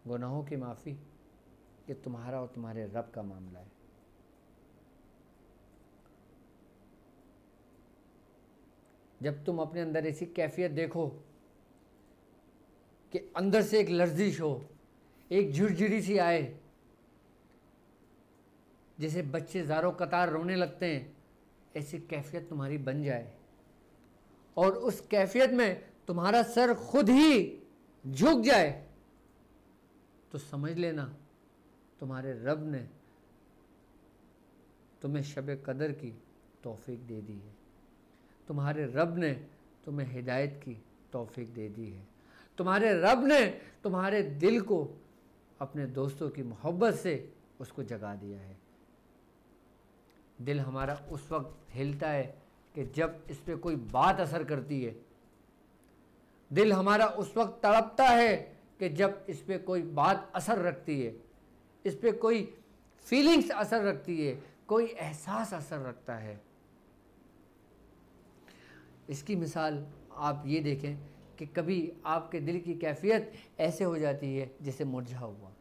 गुनाहों की माफ़ी ये तुम्हारा और तुम्हारे रब का मामला है। जब तुम अपने अंदर ऐसी कैफियत देखो कि अंदर से एक लर्जिश हो, एक झुरझुरी सी आए, जैसे बच्चे ज़ारो कतार रोने लगते हैं, ऐसी कैफियत तुम्हारी बन जाए और उस कैफियत में तुम्हारा सर खुद ही झुक जाए, तो समझ लेना तुम्हारे रब ने तुम्हें शब कदर की तौफीक दे दी है। तुम्हारे रब ने तुम्हें हिदायत की तौफीक दे दी है। तुम्हारे रब ने तुम्हारे दिल को अपने दोस्तों की मोहब्बत से उसको जगा दिया है। दिल हमारा उस वक्त हिलता है कि जब इस पे कोई बात असर करती है। दिल हमारा उस वक्त तड़पता है कि जब इस पे कोई बात असर रखती है, इस पे कोई फीलिंग्स असर रखती है, कोई एहसास असर रखता है। इसकी मिसाल आप ये देखें कि कभी आपके दिल की कैफियत ऐसे हो जाती है जैसे मुरझा हुआ,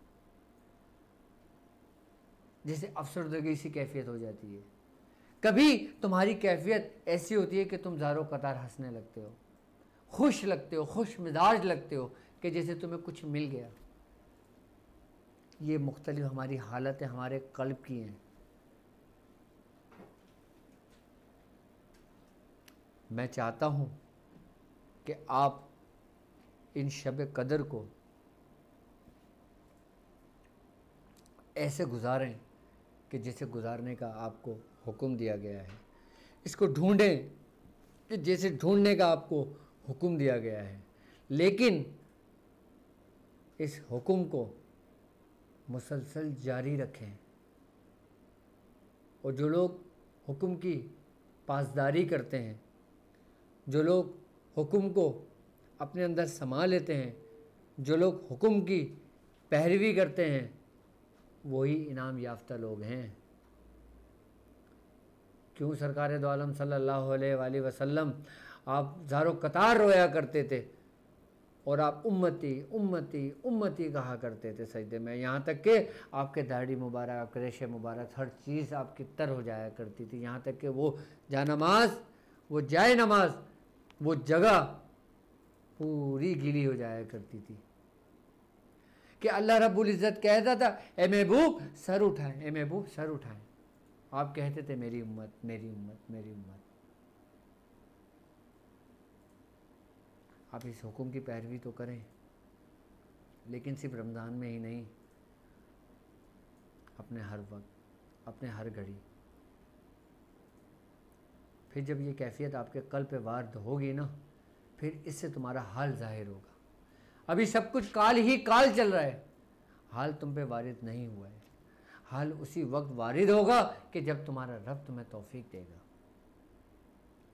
जैसे अफसरदगी सी कैफियत हो जाती है। कभी तुम्हारी कैफियत ऐसी होती है कि तुम ज़ारो कतार हंसने लगते हो, खुश लगते हो, खुश मिजाज लगते हो कि जैसे तुम्हें कुछ मिल गया। ये मुख्तलिफ हमारी हालतें हमारे कल्ब की हैं। मैं चाहता हूँ कि आप इन शब कदर को ऐसे गुजारें कि जैसे गुजारने का आपको हुक्म दिया गया है। इसको ढूंढें कि जैसे ढूंढने का आपको हुक्म दिया गया है, लेकिन इस हुक्म को मुसलसल जारी रखें। और जो लोग हुक्म की पासदारी करते हैं, जो लोग हुक्म को अपने अंदर समा लेते हैं, जो लोग हुक्म की पैरवी करते हैं, वही इनाम याफ्ता लोग हैं। क्यों सरकार दो आलम सल्लल्लाहु अलैहि वसल्लम आप ज़ारो कतार रोया करते थे और आप उम्मती उम्मती उम्मती कहा करते थे सजदे में, यहाँ तक कि आपके दाढ़ी मुबारक, रेशे मुबारक, हर चीज़ आपकी तर हो जाया करती थी। यहाँ तक कि वो जानमाज, वो जाए नमाज, वो जगह पूरी गीली हो जाया करती थी कि अल्लाह रब्बुल इज़्ज़त कहता था, ए महबूब सर उठाएं, ए महबूब सर उठाएं। आप कहते थे मेरी उम्मत, मेरी उम्मत, मेरी उम्मत। आप इस हुक्म की पैरवी तो करें, लेकिन सिर्फ रमज़ान में ही नहीं, अपने हर वक्त, अपने हर घड़ी। फिर जब ये कैफियत आपके कल्ब पे वारद होगी ना, फिर इससे तुम्हारा हाल ज़ाहिर होगा। अभी सब कुछ काल ही काल चल रहा है, हाल तुम पे वारिद नहीं हुआ है। हाल उसी वक्त वारिद होगा कि जब तुम्हारा रब तुम्हें तौफीक देगा।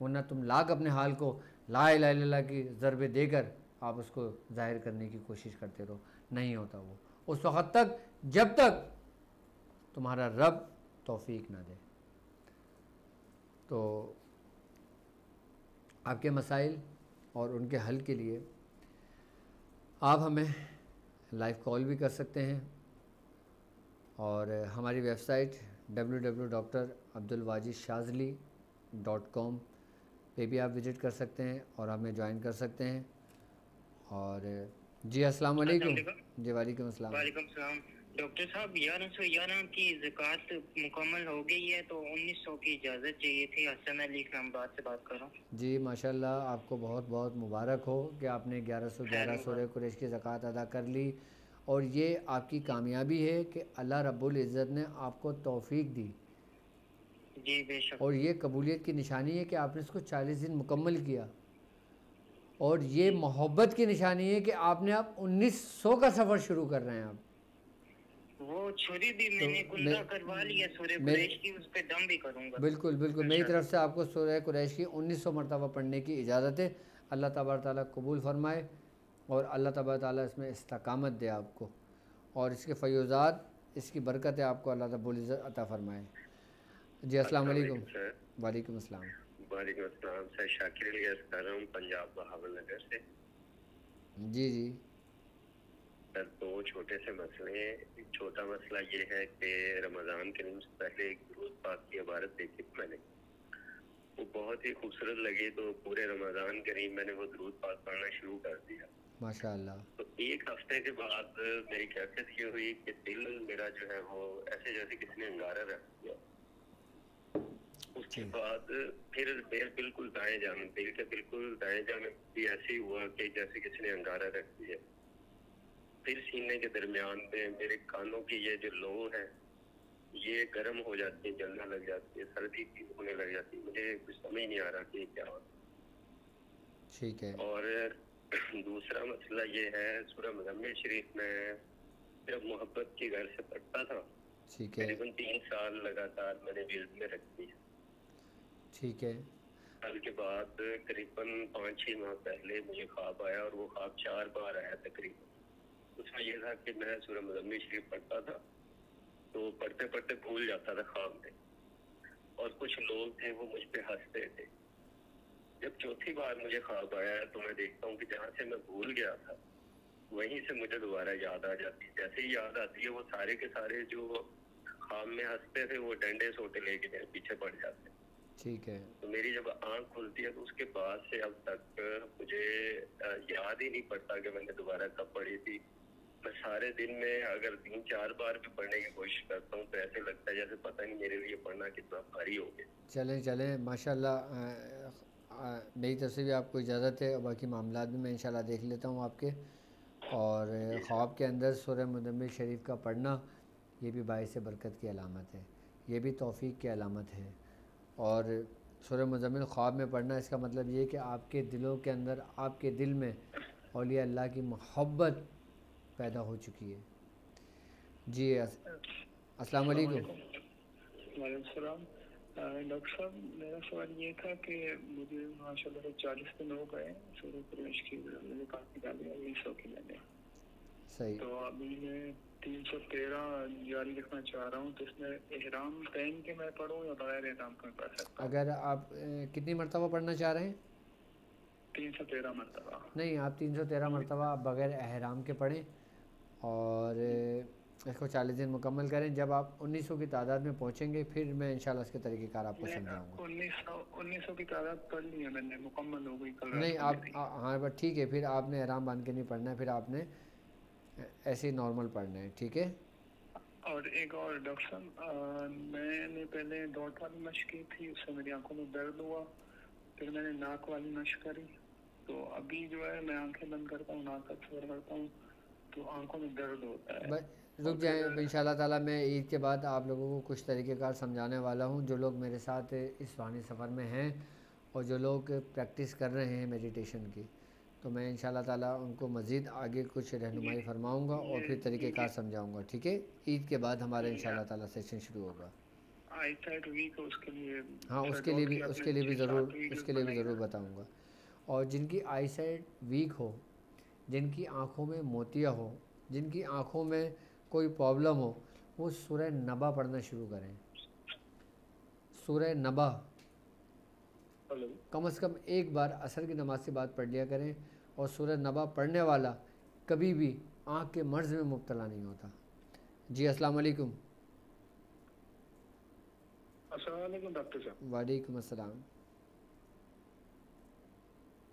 वरना तुम लाख अपने हाल को ला इलाहा इल्लल्लाह की ज़रबे देकर आप उसको ज़ाहिर करने की कोशिश करते रहो, नहीं होता वो उस वक़्त तक जब तक तुम्हारा रब तौफीक ना दे। तो आपके मसाइल और उनके हल के लिए आप हमें लाइव कॉल भी कर सकते हैं और हमारी वेबसाइट www.abdulwajidshazili.com पे भी आप विज़िट कर सकते हैं और हमें ज्वाइन कर सकते हैं। और जी अस्सलाम वालेकुम। जी वालेकुम अस्सलाम। वालेकुम सलाम। डॉक्टर साहब 1111 की ज़कात मुकम्मल हो गई है, तो 1900 की इजाज़त चाहिए थी। हसन अली इस्लामाबाद से बात कर रहा हूँ। जी माशाल्लाह, आपको बहुत बहुत मुबारक हो कि आपने 1111 सूरह कुरैश की ज़कात अदा कर ली। और ये आपकी कामयाबी है कि अल्लाह रब्बुल इज़्ज़त ने आपको तौफीक दी। जी बेशक। और ये कबूलियत की निशानी है कि आपने इसको 40 दिन मुकम्मल किया। और ये मोहब्बत की निशानी है कि आपने अब 1900 का सफ़र शुरू कर रहे हैं। आप वो छुरी भी मैंने कुंदा करवा लिया सूरह कुरैश की, उस पे दम भी करूँगा। बिल्कुल बिल्कुल, मेरी तरफ से आपको सूरह कुरैश की 1900 मरतबा पढ़ने की इजाज़त है। अल्लाह तबारक ताला कबूल फरमाए और अल्लाह तबारक ताला इसमें इस्तकामत दे आपको। और इसके फयूज़ात, इसकी बरकतें आपको अल्लाह रब्बुल इज़्ज़त अता फ़रमाए। जी अस्सलाम वालेकुम। सर। वालेकुम अस्सलाम। वालेकुम अस्सलाम सर, शाकिर अली अर्ज़ कर रहा हूँ पंजाब बहावल नगर से। जी जी। सर दो छोटे से मसले हैं। एक छोटा मसला ये है कि रमज़ान करीम से पहले एक दुरूद पाक की इबारत देखी थी मैंने, वो बहुत ही खूबसूरत लगी, तो पूरे रमज़ान करीम मैंने वो दुरूद पाक पढ़ना शुरू कर दिया। माशाअल्लाह। तो एक हफ्ते के बाद मेरी कैफियत ये हुई कि दिल मेरा जो है वो ऐसे जैसे किसी ने अंगारा रख दिया। उसके बाद फिर मेरे बिल्कुल दाएं जान, दिल के बिल्कुल दाएं जान भी ऐसे ही हुआ कि जैसे किसी ने अंगारा रख दिया। फिर सीने के दरमियान में मेरे कानों की ये जो लो है ये गर्म हो जाती है, जलने लग जाती है, सर्दी भी होने लग जाती है। मुझे कुछ समझ नहीं आ रहा कि क्या हो। ठीक है। और दूसरा मसला ये है, सूरह मुज़म्मिल शरीफ में जब मोहब्बत की घर से पढ़ता था, ठीक है। तकरीबन 3 साल लगातार मैंने विज़ में रखी। ठीक है। साल के बाद करीबन 5-6 माह पहले मुझे ख्वाब आया, और वो ख्वाब 4 बार आया तकरीबन। उसमें यह था कि मैं सूरह मुज़म्मिल शरीफ पढ़ता था, तो पढ़ते पढ़ते भूल जाता था ख्वाब में, और कुछ लोग थे वो मुझ पे हंसते थे। जब चौथी बार मुझे ख्वाब आया तो मैं देखता हूँ कि जहाँ से मैं भूल गया था वहीं से मुझे दोबारा याद आ जाती है। जैसे ही याद आती है वो सारे के सारे जो ख्वाब में हंसते थे वो डंडे सोटे लेके मेरे पीछे पड़ जाते। ठीक है। तो मेरी जब आंख खुलती है तो उसके बाद से अब तक मुझे याद ही नहीं पड़ता कि मैंने दोबारा कब पढ़ी थी। मैं सारे दिन में अगर 3-4 बार भी पढ़ने की कोशिश करता हूँ तो ऐसे लगता है जैसे पता नहीं मेरे लिए पढ़ना कितना भारी हो गया। चलें चलें, माशाल्लाह। मेरी तरफ से भी आपको इजाज़त है, और बाकी मामलात भी मैं इंशाल्लाह देख लेता हूँ आपके। और ख्वाब के अंदर सूरह मुज़म्मिल शरीफ का पढ़ना ये भी बाइस बरकत की अलामत है, ये भी तौफ़ीक़ की अलामत है। और सूरह मुज़म्मिल ख्वाब में पढ़ना, इसका मतलब ये है कि आपके दिलों के अंदर, आपके दिल में औलिया अल्लाह की मोहब्बत पैदा हो चुकी है। जी अस्सलाम वालेकुम। वालेकुम सलाम। डॉक्टर साहब, मेरा सवाल ये था कि मुझे माशाल्लाह से 40 दिन हो गए शुरू प्रवेश की, मैंने काफ़ी डाली 1900 की मैंने। सही। तो अभी मैं 313 जारी रखना चाह रहा हूँ, तो इसमें एहराम पहन के मैं पढ़ूँ या बगैर एहराम के पढ़ सकता हूँ? अगर आप कितनी मरतबा पढ़ना चाह रहे हैं? 313 मरतबा। नहीं, आप 313 मरतबा बग़ैर एहराम के पढ़ें, और इसको 40 दिन मुकम्मल करें। जब आप 1900 की तादाद में पहुँचेंगे फिर मैं इंशाल्लाह इसके तरीक़ेकार आपको समझाऊँगा। 1900 की तादाद पढ़ ली है मैंने, मुकम्मल हो गई कल रात नहीं, को आप मेरी। हाँ बस ठीक है, फिर आपने एहराम बांध के नहीं पढ़ना है, फिर आपने ऐसे ही नॉर्मल पढ़ना है। ठीक है। और एक और डॉक्टर साहब, मैंने पहले डॉट वाली मशक की थी, उससे मेरी आंखों में दर्द हुआ। फिर मैंने नाक वाली मशक करी, तो अभी जो है मैं आंखें बंद करता हूँ, नाक का स्वर करता हूँ, तो आंखों में दर्द होता है। बस रुक जाएँ, इंशाल्लाह ताला मैं ईद के बाद आप लोगों को कुछ तरीक़ेकार समझाने वाला हूँ। जो लोग मेरे साथ इस रूहानी सफ़र में हैं और जो लोग प्रैक्टिस कर रहे हैं मेडिटेशन की, तो मैं इंशाल्लाह ताला उनको मज़ीद आगे कुछ रहनुमाई फरमाऊँगा और फिर तरीक़ेकार समझाऊँगा। ठीक है। ईद के बाद हमारा इंशाल्लाह ताला सेशन शुरू होगा। आई साइड वीक है, उसके लिए हाँ, उसके लिए भी ज़रूर बताऊँगा। और जिनकी आई साइड वीक हो, जिनकी आँखों में मोतिया हो, जिनकी आँखों में कोई प्रॉब्लम हो, वो सूरह नबा पढ़ना शुरू करें। सूरह नबा कम से कम एक बार असर की नमाज के बाद पढ़ लिया करें। और सूरह नबा पढ़ने वाला कभी भी आँख के मर्ज़ में मुब्तला नहीं होता। जी अस्सलाम वालेकुम। अस्सलाम वालेकुम डॉक्टर साहब। वालेकुम अस्सलाम।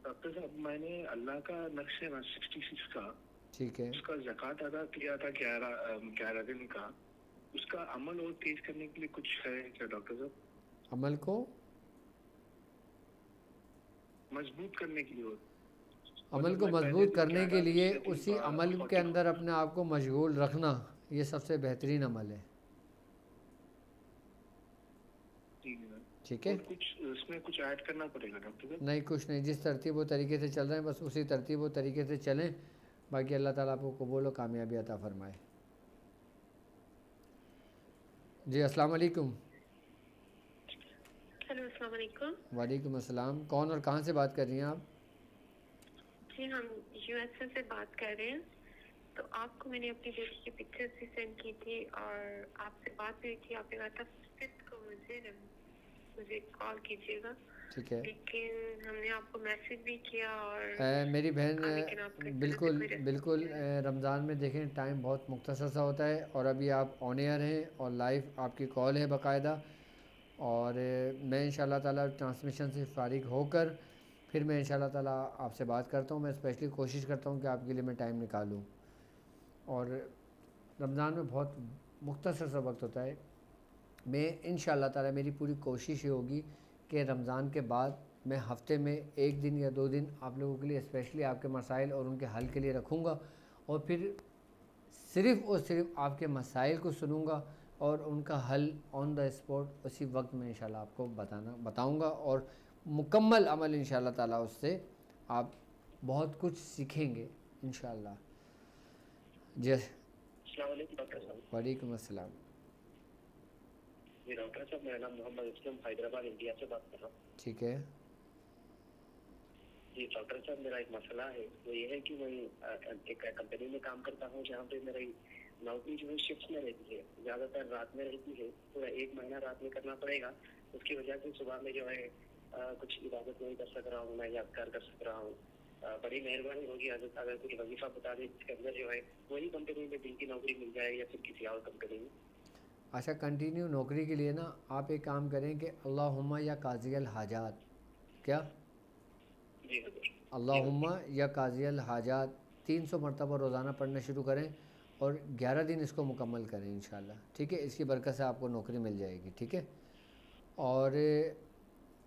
डॉक्टर साहब, मैंने अल्लाह का नक्शे 66 का, ठीक है, उसका ज़कात अदा किया था 11 दिन का। उसका अमल और तेज करने के लिए कुछ है क्या डॉक्टर साहब? अमल को मजबूत करने के लिए अमल को मजबूत करने के लिए उसी अमल के अंदर अपने आप को मशगूल रखना, ये सबसे बेहतरीन अमल है। ठीक है। कुछ उसमें कुछ ऐड करना पड़ेगा डॉक्टर साहब? नहीं, कुछ नहीं, जिस तरतीब व तरीके से चल रहे हैं बस उसी तरतीब व तरीके से चलें। बाकी अल्लाह ताला आपको कबूल व कामयाबी अता फ़रमाए। जी अस्सलाम वालेकुम। हेलो अस्सलाम वालेकुम। वालेकुम अस्सलाम। कौन और कहाँ से बात कर रही हैं आप? जी हम यूएसए से बात कर रहे हैं। तो आपको मैंने अपनी बेटी की पिक्चर्स भी सेंड की थी और आपसे बात हुई थी। आपने कहा था 5th को मुझे कॉल कीजिएगा, ठीक है। लेकिन हमने आपको मैसेज भी किया और मेरी बहन लेकिन आपकी तरफ से बिल्कुल कोई response बिल्कुल नहीं आया। रमज़ान में देखें टाइम बहुत मुख्तसर सा होता है और अभी आप ऑन एयर हैं और लाइव आपकी कॉल है बाकायदा। और मैं इंशाल्लाह ताला ट्रांसमिशन से फ़ारिग होकर फिर मैं इंशाल्लाह ताला आपसे बात करता हूँ। मैं स्पेशली कोशिश करता हूँ कि आपके लिए मैं टाइम निकालूँ। और रमज़ान में बहुत मुख्तसर सा वक्त होता है। मैं इंशाल्लाह ताला मेरी पूरी कोशिश ये होगी कि रमज़ान के बाद मैं हफ़्ते में 1 दिन या 2 दिन आप लोगों के लिए स्पेशली आपके मसाइल और उनके हल के लिए रखूँगा और फिर सिर्फ़ और सिर्फ आपके मसाइल को सुनूँगा और उनका हल ऑन द स्पॉट उसी वक्त में इंशाल्लाह आपको बताऊँगा और मुकम्मल अमल इंशाल्लाह ताला उससे आप बहुत कुछ सीखेंगे इंशाल्लाह। जी अस्सलाम वालेकुम डॉक्टर साहब। वालेकुम अस्सलाम। जी डॉक्टर साहब, मेरा नाम मोहम्मद असलम हैदराबाद इंडिया से बात कर रहा हूँ। ठीक है। जी डॉक्टर साहब, मेरा एक मसला है, वो ये है कि मैं एक कंपनी में काम करता हूँ जहाँ पे मेरी नौकरी जो है शिफ्ट में रहती है, ज़्यादातर रात में रहती है। पूरा 1 महीना रात में करना पड़ेगा। उसकी वजह से सुबह में जो है कुछ इबादत नहीं कर सक रहा हूँ, मैं यादगार कर सक रहा हूँ। बड़ी मेहरबानी होगी अगर कुछ वजीफा बता दें इसके अंदर जो है वही कंपनी में दिन की नौकरी मिल जाए या फिर किसी और कंपनी में। अच्छा, कंटिन्यू नौकरी के लिए ना आप एक काम करें कि अल्लाहुम्मा या काज़ियल हाजात, क्या जी हजूर। अल्लाहुम्मा या काज़ियल हाजात 300 मरतबा रोज़ाना पढ़ना शुरू करें और 11 दिन इसको मुकम्मल करें इंशाल्लाह। ठीक है, इसकी बरकत से आपको नौकरी मिल जाएगी। ठीक है। और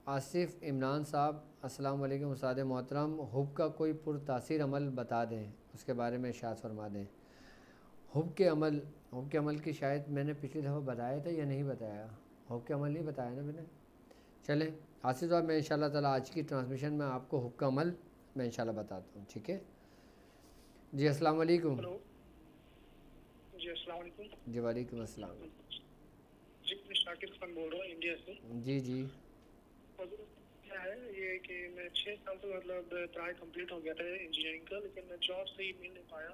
आसिफ इमरान साहब, अस्सलाम वालेकुम उस्ताद मोहतरम, हुब का कोई पुरतासीर अमल बता दें, उसके बारे में इरशाद फरमा दें। हुब के अमल की शायद मैंने पिछली दफ़ा बताया था या नहीं बताया। हुब के अमल नहीं बताया ना मैंने। चलें आसिफ साहब, मैं इंशाल्लाह ताला आज की ट्रांसमिशन में आपको हुब का अमल मैं इंशाल्लाह बताता हूँ। ठीक है जी। अस्सलाम वालेकुम। हेलो जी, अस्सलाम वालेकुम। जी वालेकुम अस्सलाम। जी, मैं शाकिर खान बोल रहा हूँ इंडिया से। जी जी। और क्या है ये कि मैं 6 साल से मतलब पढ़ाई कंप्लीट हो गया था इंजीनियरिंग का, लेकिन मैं जॉब सही मिल नहीं पाया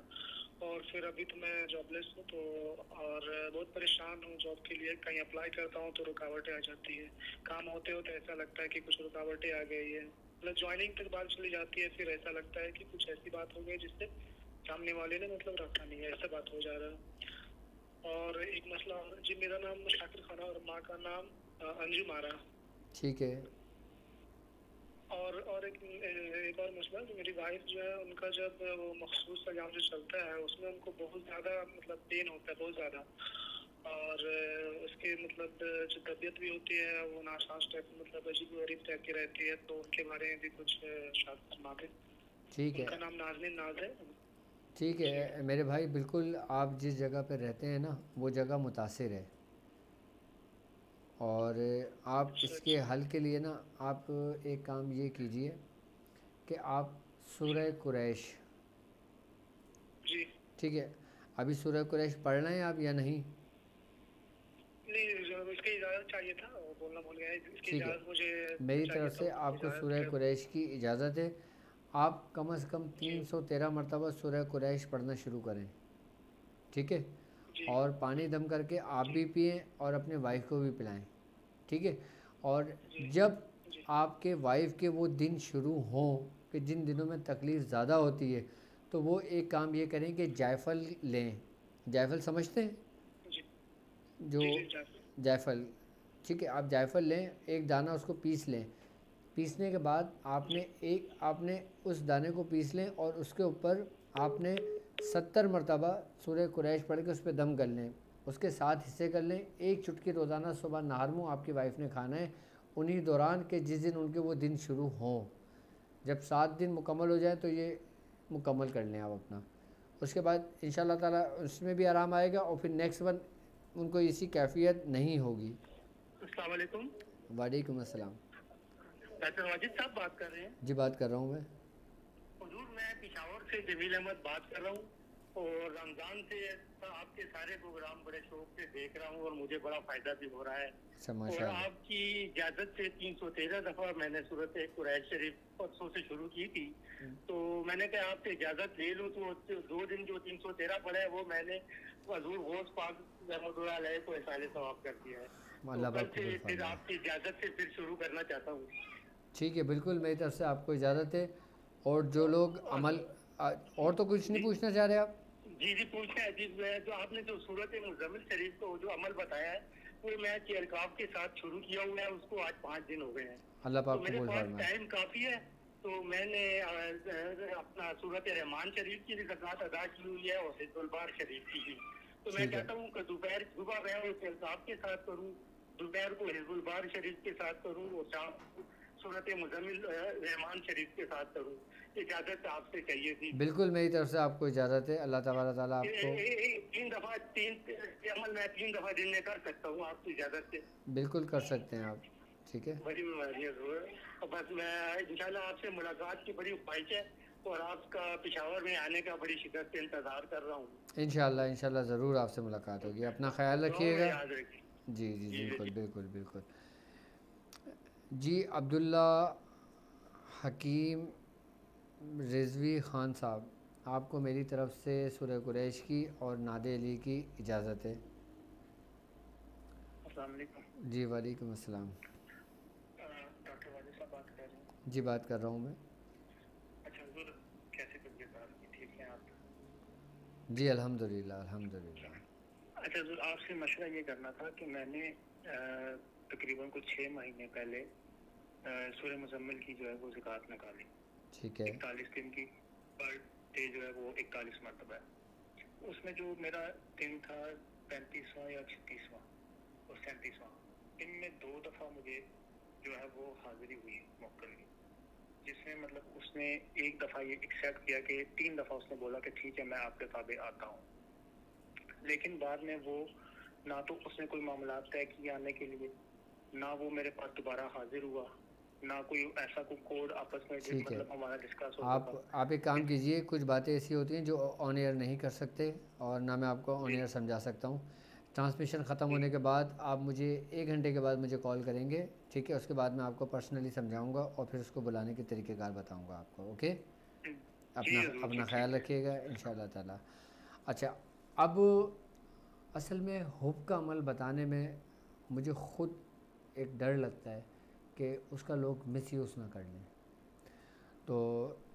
और फिर अभी तो मैं जॉबलेस हूँ। तो और बहुत परेशान हूँ जॉब के लिए। कहीं अप्लाई करता हूँ तो रुकावटें आ जाती है। काम होते होते ऐसा लगता है कि कुछ रुकावटें आ गई है, मतलब ज्वाइनिंग तक बात चली जाती है। फिर ऐसा लगता है कि कुछ ऐसी बात हो गई जिससे सामने वाले ने मतलब रखा नहीं है, ऐसा बात हो जा रहा है। और एक मसला जी, मेरा नाम शाकिर खाना और माँ का नाम अंजुम आ रहा। ठीक है। और एक और मसला कि मेरी वाइफ जो है, उनका जब वो मखसूस एग्जाम जो चलता है उसमें उनको बहुत ज़्यादा मतलब पेन होता है, बहुत ज़्यादा। और उसके मतलब जो तबीयत भी होती है वो नासाज टाइप मतलब अजीब गरीब टाइप की रहती है। तो उनके बारे में भी कुछ शायद फरमा दें। ठीक है। उनका नाम नाज़नीन नाज है। ठीक है मेरे भाई, बिल्कुल आप जिस जगह पर रहते हैं ना वो जगह मुतासिर है और आप इसके हल के लिए ना आप एक काम ये कीजिए कि आप सूरह कुरैश, जी ठीक है, अभी सूरह कुरैश पढ़ रहे हैं आप या नहीं? नहीं, इसकी इजाज़त चाहिए था, वो बोलना भूल गया। इसकी ठीक है, इजाज़त मुझे मेरी चाहिए तरफ था, से तो आपको इजाज़त सूरह कर। कुरैश की इजाज़त है। आप कम से कम जी 313 मरतबा सूरह कुरैश पढ़ना शुरू करें। ठीक है। जी और पानी दम करके आप जी भी पिएं और अपने वाइफ को भी पिलाएं। ठीक है। और जी जब जी आपके वाइफ के वो दिन शुरू हों कि जिन दिनों में तकलीफ़ ज़्यादा होती है तो वो एक काम ये करें कि जायफल लें। जायफल समझते हैं? जी जो जी जी जाफर। जायफल, ठीक है, आप जायफल लें, एक दाना उसको पीस लें। पीसने के बाद आपने उस दाने को पीस लें और उसके ऊपर आपने 70 मरतबा सूरह कुरैश पढ़ के उस पर दम कर लें। उसके 7 हिस्से कर लें। एक चुटकी रोज़ाना सुबह नहर मुँह आपकी वाइफ ने खाना है उन्हीं दौरान के जिस दिन उनके वो दिन शुरू हों। जब 7 दिन मुकम्मल हो जाए तो ये मुकम्मल कर लें आप अपना। उसके बाद इंशाल्लाह ताला उसमें भी आराम आएगा और फिर नेक्स्ट वन उनको इसी कैफियत नहीं होगी। अस्सलाम वालेकुम। वालेकुम अस्सलाम। डॉक्टर वाजिद साहब बात कर रहे हैं? जी बात कर रहा हूँ मैं। हुजूर, मैं पिशावर से जमील अहमद बात कर रहा हूँ। और रमजान से आपके सारे प्रोग्राम बड़े शौक से देख रहा हूँ और मुझे बड़ा फायदा भी हो रहा है। और माशाअल्लाह। आपकी इजाजत से 313 दफा मैंने सूरत कुरैश शरीफ परसों से शुरू की थी, तो मैंने कहा आपसे इजाजत ले लूँ। तो 2 दिन जो 313 पढ़ा है वो मैंने हजूर गौस पाक रहमतुल्लाह अलैह को इसाले सवाब कर दिया है। अल्लाह तो पाक कल से कबूल फिर फरमाए। आपकी इजाजत से फिर शुरू करना चाहता हूँ। ठीक है, बिल्कुल मेरी तरफ से आपको इजाज़त है। और जो लोग अमल और तो कुछ नहीं पूछना चाह रहे आप? जी जी पूछना है जी। मैं जो आपने जो सूरत मुज़म्मिल शरीफ को जो अमल बताया है वो मैं चिरकाफ के साथ शुरू किया हुआ है, उसको आज 5 दिन हो गए हैं। अल्लाह तो पाक मेरे कबूल पास फरमाए। टाइम काफ़ी है, तो मैंने अपना सूरत रहमान शरीफ की भी ज़कात अदा की हुई है और हिज़्बुल बार शरीफ की भी। तो मैं ठीक है, चाहता हूँ कि दोपहर सुबह मैं वो चिरकाफ के साथ करूँ, दोपहर को हिज़्बुल बार शरीफ के साथ करूँ और शाम को सूरत मुज़म्मिल रहमान शरीफ के साथ करूँ। इजाज़त आपसे चाहिए थी। बिल्कुल मेरी तरफ से आपको इजाज़त है। अल्लाह तबारक ताला आपको 3 दफा 3 अमल मैं 3 दफा दिन में कर सकता हूँ आपकी इजाजत से। बिल्कुल कर सकते हैं आप। ठीक है, बड़ी मेहरबानी है ज़रूर। और बस मैं इंशाल्लाह आपसे मुलाकात की बड़ी ख्वाहिश है और आपका पेशावर में आने का बड़ी शिद्दत से इंतज़ार कर रहा हूँ। इंशाल्लाह इंशाल्लाह ज़रूर आपसे मुलाकात होगी। अपना ख्याल दुआ में रखिएगा। याद रखिए। जी जी जी बिल्कुल जी बिल्कुल बिल्कुल। जी अब्दुल्ला हकीम रिजवी ख़ान साहब, आपको मेरी तरफ़ से सूरह कुरैश की और नादे अली की इजाज़त है। अस्सलाम वालेकुम। जी वालेकुम अस्सलाम। डॉक्टर वाजिद साहब बात कर रहे हैं? जी बात कर रहा हूँ मैं। अच्छा हुजूर, कैसे तबीयत आपकी, ठीक है आप? जी अल्हम्दुलिल्लाह अल्हम्दुलिल्लाह। अच्छा हुजूर, आपसे मशवरा ये करना था कि मैंने तकरीबन कुछ 6 महीने पहले सूरह मुज़म्मिल की जो है वो ज़कात निकाली। ठीक है, 41 दिन की पर डे जो है वो 41 मरतबा है। उसमें जो मेरा दिन था 35वां या 36वां और 37वां, इनमें 2 दफ़ा मुझे जो है वो हाजिरी हुई मौक़िल की, जिसमें मतलब उसने एक दफ़ा ये एक्सेप्ट किया कि 3 दफ़ा उसने बोला कि ठीक है मैं आपके ताबे आता हूँ, लेकिन बाद में वो ना तो उसने कोई मामला तय किया आने के लिए, ना वो मेरे पास दोबारा हाजिर हुआ, ना कोई ऐसा कोई कोड आपस में ठीक है। मतलब हमारा डिस्कस हो आप एक काम कीजिए, कुछ बातें ऐसी होती हैं जो ऑन एयर नहीं कर सकते और ना मैं आपको ऑन एयर समझा सकता हूँ। ट्रांसमिशन ख़त्म होने के बाद आप मुझे 1 घंटे के बाद मुझे कॉल करेंगे, ठीक है? उसके बाद मैं आपको पर्सनली समझाऊंगा और फिर उसको बुलाने के तरीक़ेकार बताऊंगा आपको। ओके, अपना ख्याल रखिएगा इंशाअल्लाह ताला। अच्छा, अब असल में हुब का अमल बताने में मुझे ख़ुद एक डर लगता है कि उसका लोग मिसयूज़ ना कर लें। तो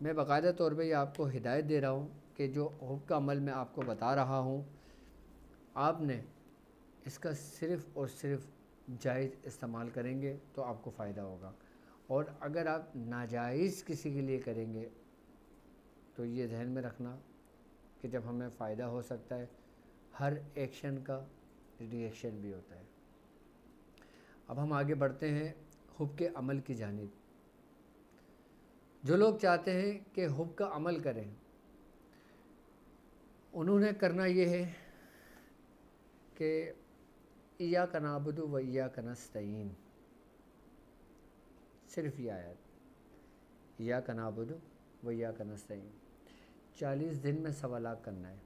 मैं बाकायदा तौर पे ये आपको हिदायत दे रहा हूँ कि जो हुब का अमल मैं आपको बता रहा हूँ, आपने इसका सिर्फ़ और सिर्फ जायज़ इस्तेमाल करेंगे तो आपको फ़ायदा होगा, और अगर आप नाजायज़ किसी के लिए करेंगे तो ये ध्यान में रखना कि जब हमें फ़ायदा हो सकता है, हर एक्शन का रिएक्शन भी होता है। अब हम आगे बढ़ते हैं हुब के अमल की जानिब। जो लोग चाहते हैं कि हुब का अमल करें, उन्होंने करना ये है कि इय्याका नअबुदु व इय्याका नस्तईन, सिर्फ ये आयत, इय्याका नअबुदु व इय्याका नस्तईन 40 दिन में 1.25 लाख करना है,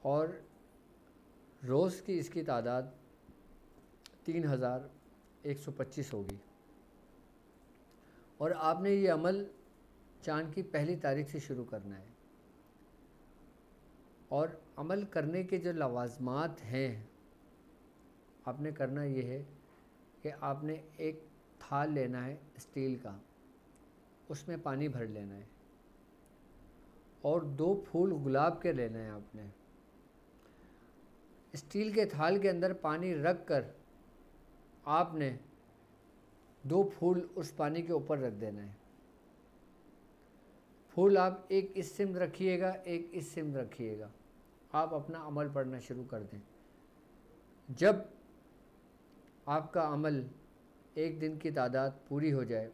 और रोज़ की इसकी तादाद 3125 होगी। और आपने ये अमल चाँद की पहली तारीख से शुरू करना है, और अमल करने के जो लवाज़मात हैं, आपने करना ये है कि आपने एक थाल लेना है स्टील का, उसमें पानी भर लेना है और 2 फूल गुलाब के लेना है। आपने स्टील के थाल के अंदर पानी रख कर आपने 2 फूल उस पानी के ऊपर रख देना है। फूल आप एक इस सिम रखिएगा, एक इस सिम रखिएगा। आप अपना अमल पढ़ना शुरू कर दें। जब आपका अमल 1 दिन की तादाद पूरी हो जाए,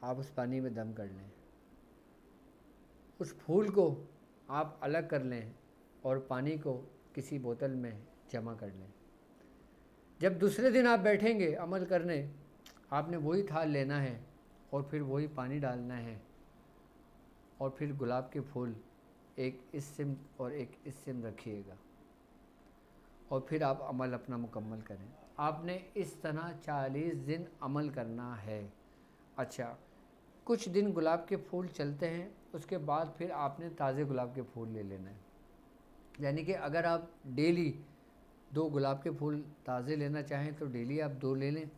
आप उस पानी में दम कर लें, उस फूल को आप अलग कर लें और पानी को किसी बोतल में जमा कर लें। जब दूसरे दिन आप बैठेंगे अमल करने, आपने वही थाल लेना है और फिर वही पानी डालना है और फिर गुलाब के फूल एक इस सिम और एक इस सिम रखिएगा और फिर आप अमल अपना मुकम्मल करें। आपने इस तरह 40 दिन अमल करना है। अच्छा, कुछ दिन गुलाब के फूल चलते हैं, उसके बाद फिर आपने ताज़े गुलाब के फूल ले लेना है। यानी कि अगर आप डेली 2 गुलाब के फूल ताज़े लेना चाहें तो डेली आप 2 ले लें,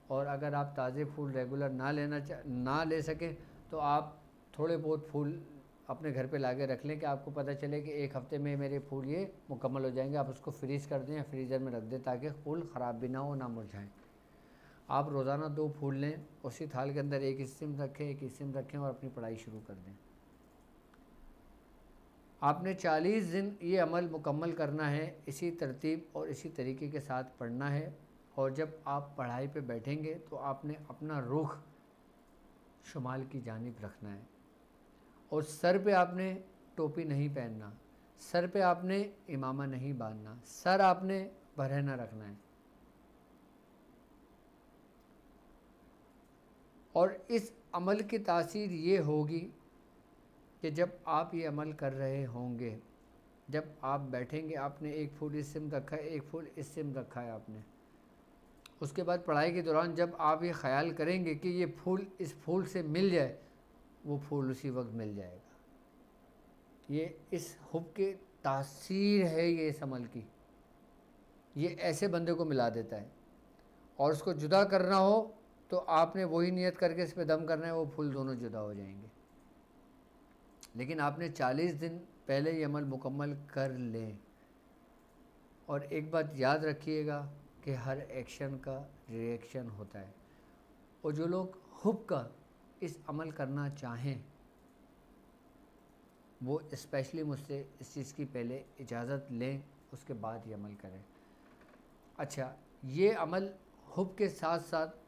और अगर आप ताज़े फूल रेगुलर ना ले सकें तो आप थोड़े बहुत फूल अपने घर पे लाके रख लें कि आपको पता चले कि 1 हफ़्ते में मेरे फूल ये मुकम्मल हो जाएंगे। आप उसको फ्रीज़ कर दें या फ्रीज़र में रख दें ताकि फूल ख़राब भी ना हो, ना मुरझाएं। आप रोज़ाना 2 फूल लें, उसी थाल के अंदर एक इस्म रखें, एक इस्म रखें और अपनी पढ़ाई शुरू कर दें। आपने 40 दिन ये अमल मुकम्मल करना है, इसी तरतीब और इसी तरीके के साथ पढ़ना है। और जब आप पढ़ाई पे बैठेंगे तो आपने अपना रुख शुमाल की जानिब रखना है और सर पे आपने टोपी नहीं पहनना, सर पे आपने इमामा नहीं बांधना, सर आपने बरहना रखना है। और इस अमल की तासीर ये होगी कि जब आप ये अमल कर रहे होंगे, जब आप बैठेंगे, आपने एक फूल इस सिम रखा है, एक फूल इस सिम रखा है आपने, उसके बाद पढ़ाई के दौरान जब आप ये ख्याल करेंगे कि ये फूल इस फूल से मिल जाए, वो फूल उसी वक्त मिल जाएगा। ये इस हुब के तासीर है ये इस अमल की, ये ऐसे बंदे को मिला देता है। और उसको जुदा करना हो तो आपने वही नियत करके इस पे दम करना है, वो फूल दोनों जुदा हो जाएंगे। लेकिन आपने 40 दिन पहले ये अमल मुकम्मल कर लें। और एक बात याद रखिएगा कि हर एक्शन का रिएक्शन होता है, और जो लोग हुब का इस अमल करना चाहें वो स्पेशली मुझसे इस चीज़ की पहले इजाज़त लें, उसके बाद ये अमल करें। अच्छा, ये अमल हुब के साथ साथ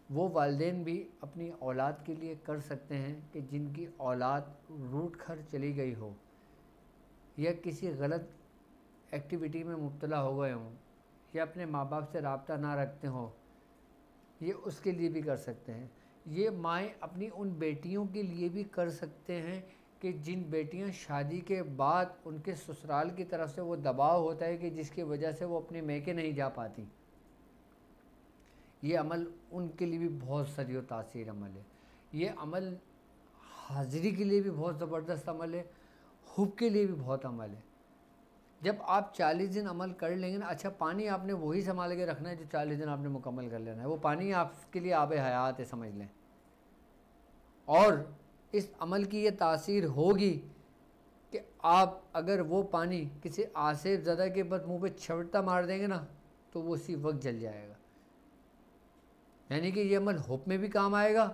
वो वालिदैन भी अपनी औलाद के लिए कर सकते हैं कि जिनकी औलाद रूठ कर चली गई हो या किसी गलत एक्टिविटी में मुब्तला हो गए हों या अपने माँ बाप से राब्ता ना रखते हों, ये उसके लिए भी कर सकते हैं। ये माएँ अपनी उन बेटियों के लिए भी कर सकते हैं कि जिन बेटियां शादी के बाद उनके ससुराल की तरफ से वो दबाव होता है कि जिसकी वजह से वो अपने मैके नहीं जा पाती। ये अमल उनके लिए भी बहुत सदी और तासीर अमल है। ये अमल हाज़िरी के लिए भी बहुत ज़बरदस्त अमल है, हुब के लिए भी बहुत अमल है। जब आप 40 दिन अमल कर लेंगे ना, अच्छा पानी आपने वही संभाल के रखना है जो 40 दिन आपने मुकम्मल कर लेना है, वो पानी आपके लिए आब हयात है, समझ लें। और इस अमल की ये तासीर होगी कि आप अगर वो पानी किसी आसिफ ज़दा के बस मुँह पे छवटा मार देंगे ना तो वो उसी वक्त जल जाएगा। यानी कि ये अमल हुब में भी काम आएगा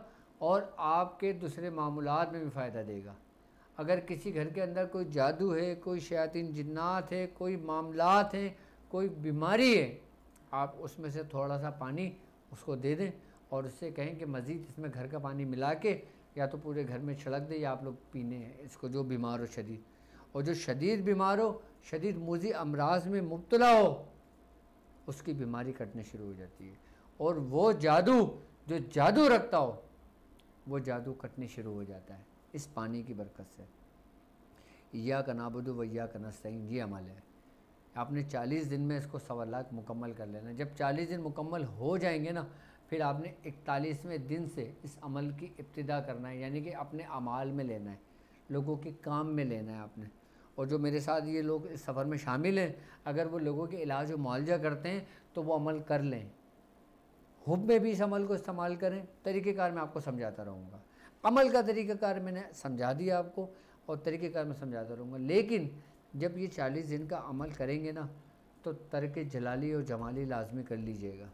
और आपके दूसरे मामूलात में भी फ़ायदा देगा। अगर किसी घर के अंदर कोई जादू है, कोई शयातीन जिन्नात है, कोई मामलात हैं, कोई बीमारी है, आप उसमें से थोड़ा सा पानी उसको दे दें और उससे कहें कि मज़ीद इसमें घर का पानी मिला के या तो पूरे घर में छिड़क दे या आप लोग पीने हैं इसको, जो बीमार हो शदीद। और जो शदीद बीमार हो, शदीद मुज़ी अमराज में मुब्तला हो, उसकी बीमारी कटने शुरू हो जाती है। और वो जादू जो जादू रखता हो, वो जादू कटने शुरू हो जाता है इस पानी की बरकत से। इय्याका नअबुदु व इय्याका नस्तईन, ये अमल है। आपने 40 दिन में इसको 1.25 लाख मुकम्मल कर लेना। जब 40 दिन मुकम्मल हो जाएंगे ना, फिर आपने 41वें दिन से इस अमल की इब्तिदा करना है, यानी कि अपने अमाल में लेना है, लोगों के काम में लेना है आपने। और जो मेरे साथ ये लोग इस सफ़र में शामिल हैं, अगर वो लोगों के इलाज व मुआलजा करते हैं तो वो अमल कर लें। हुब में भी इस अमल को इस्तेमाल करें। तरीक़ेकार मैं आपको समझाता रहूँगा। अमल का तरीक़ाकार मैंने समझा दिया आपको और तरीक़ेकार मैं समझाता रहूँगा। लेकिन जब ये 40 दिन का अमल करेंगे ना, तो तर्क जलाली और जमाली लाजमी कर लीजिएगा,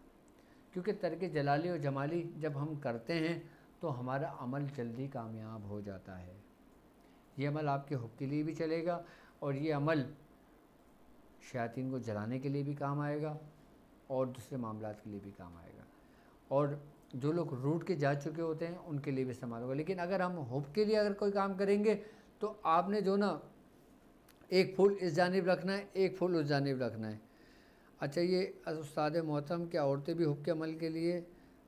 क्योंकि तर्क जलाली और जमाली जब हम करते हैं तो हमारा अमल जल्दी कामयाब हो जाता है। ये अमल आपके हुब के लिए भी चलेगा और ये अमल शयातीन को जलाने के लिए भी काम आएगा और दूसरे मामलात के लिए भी काम आएगा। और जो लोग रूठ के जा चुके होते हैं उनके लिए भी इस्तेमाल होगा। लेकिन अगर हम हुब के लिए अगर कोई काम करेंगे तो आपने जो ना, एक फूल इस जानिब रखना है, एक फूल उस जानिब रखना है। अच्छा, ये उस्ताद मोहतरम, क्या औरतें भी हुब के अमल के लिए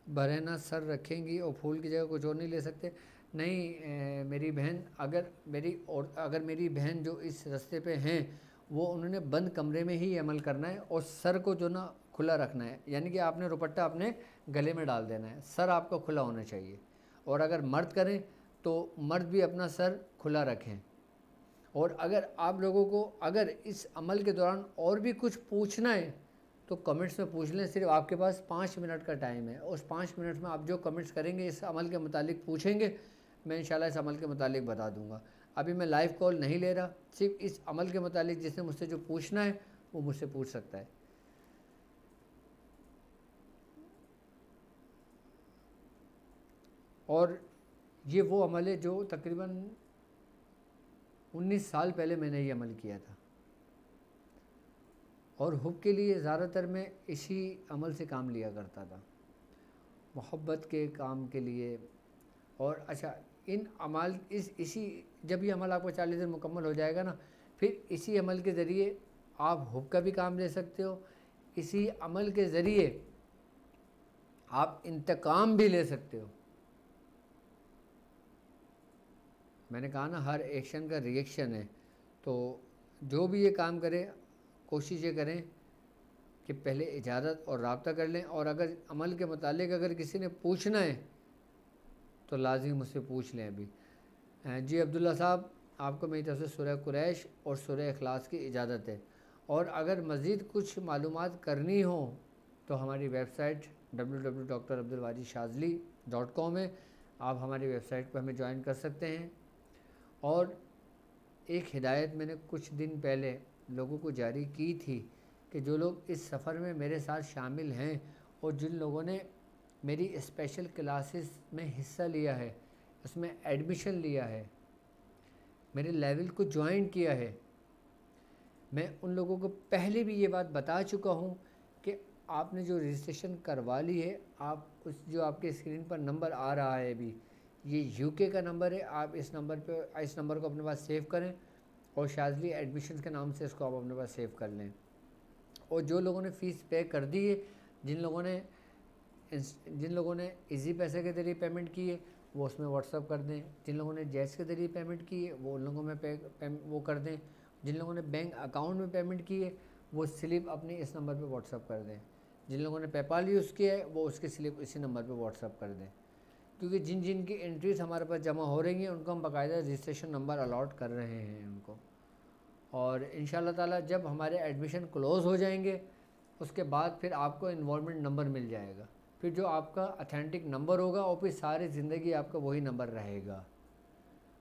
बरहना सर रखेंगी और फूल की जगह कुछ और नहीं ले सकते? नहीं मेरी बहन, अगर मेरी बहन जो इस रास्ते पे हैं वो उन्होंने बंद कमरे में ही अमल करना है और सर को जो ना खुला रखना है, यानी कि आपने दुपट्टा अपने गले में डाल देना है, सर आपका खुला होना चाहिए। और अगर मर्द करें तो मर्द भी अपना सर खुला रखें। और अगर आप लोगों को अगर इस अमल के दौरान और भी कुछ पूछना है तो कमेंट्स में पूछ लें। सिर्फ आपके पास 5 मिनट का टाइम है, उस 5 मिनट में आप जो कमेंट्स करेंगे इस अमल के मुतालिक पूछेंगे, मैं इंशाल्लाह इस अमल के मुतालिक बता दूंगा। अभी मैं लाइव कॉल नहीं ले रहा, सिर्फ इस अमल के मुतालिक जिसने मुझसे जो पूछना है वो मुझसे पूछ सकता है। और ये वो अमल है जो तकरीबन 19 साल पहले मैंने ये अमल किया था। और हुब के लिए ज़्यादातर मैं इसी अमल से काम लिया करता था, मोहब्बत के काम के लिए। और अच्छा, इन अमल इसी जब ये अमल आपका 40 दिन मुकम्मल हो जाएगा ना, फिर इसी अमल के ज़रिए आप हुब का भी काम ले सकते हो, इसी अमल के ज़रिए आप इंतकाम भी ले सकते हो। मैंने कहा ना, हर एक्शन का रिएक्शन है। तो जो भी ये काम करे कोशिश ये करें कि पहले इजाज़त और राब्ता कर लें। और अगर अमल के मुतालिक अगर किसी ने पूछना है तो लाजिम मुझसे पूछ लें। अभी जी अब्दुल्ला साहब, आपको मेरी तरफ से सूरह कुरैश और सूरह इखलास की इजाज़त है। और अगर मज़ीद कुछ मालूमात करनी हो तो हमारी वेबसाइट www.drabdulwajidshazli.com है, आप हमारी वेबसाइट पर हमें ज्वाइन कर सकते हैं। और एक हिदायत मैंने कुछ दिन पहले लोगों को जारी की थी कि जो लोग इस सफ़र में मेरे साथ शामिल हैं और जिन लोगों ने मेरी स्पेशल क्लासेस में हिस्सा लिया है, उसमें एडमिशन लिया है, मेरे लेवल को ज्वाइन किया है, मैं उन लोगों को पहले भी ये बात बता चुका हूँ कि आपने जो रजिस्ट्रेशन करवा ली है, आप उस जो आपके स्क्रीन पर नंबर आ रहा है अभी, ये यूके का नंबर है। आप इस नंबर को अपने पास सेव करें और शाज़ली एडमिशन के नाम से इसको आप अपने पास सेव कर लें। और जो लोगों ने फ़ीस पे कर दी है, जिन लोगों ने इजी पैसे के ज़रिए पेमेंट की है वो उसमें व्हाट्सअप कर दें। जिन लोगों ने जैस के ज़रिए पेमेंट की है वो उन लोगों में वो कर दें। जिन लोगों ने बैंक अकाउंट में पेमेंट की है वो स्लिप अपनी इस नंबर पे व्हाट्सअप कर दें। जिन लोगों ने पेपाल यूज़ किया है वो उसकी स्लिप इसी नंबर पे व्हाट्सअप कर दें। क्योंकि जिन की एंट्रीज हमारे पास जमा हो रही हैं उनको हम बाकायदा रजिस्ट्रेशन नंबर अलॉट कर रहे हैं उनको। और इंशाल्लाह ताला जब हमारे एडमिशन क्लोज़ हो जाएंगे उसके बाद फिर आपको इन्वॉल्वमेंट नंबर मिल जाएगा, फिर जो आपका अथेंटिक नंबर होगा और फिर सारी ज़िंदगी आपका वही नंबर रहेगा।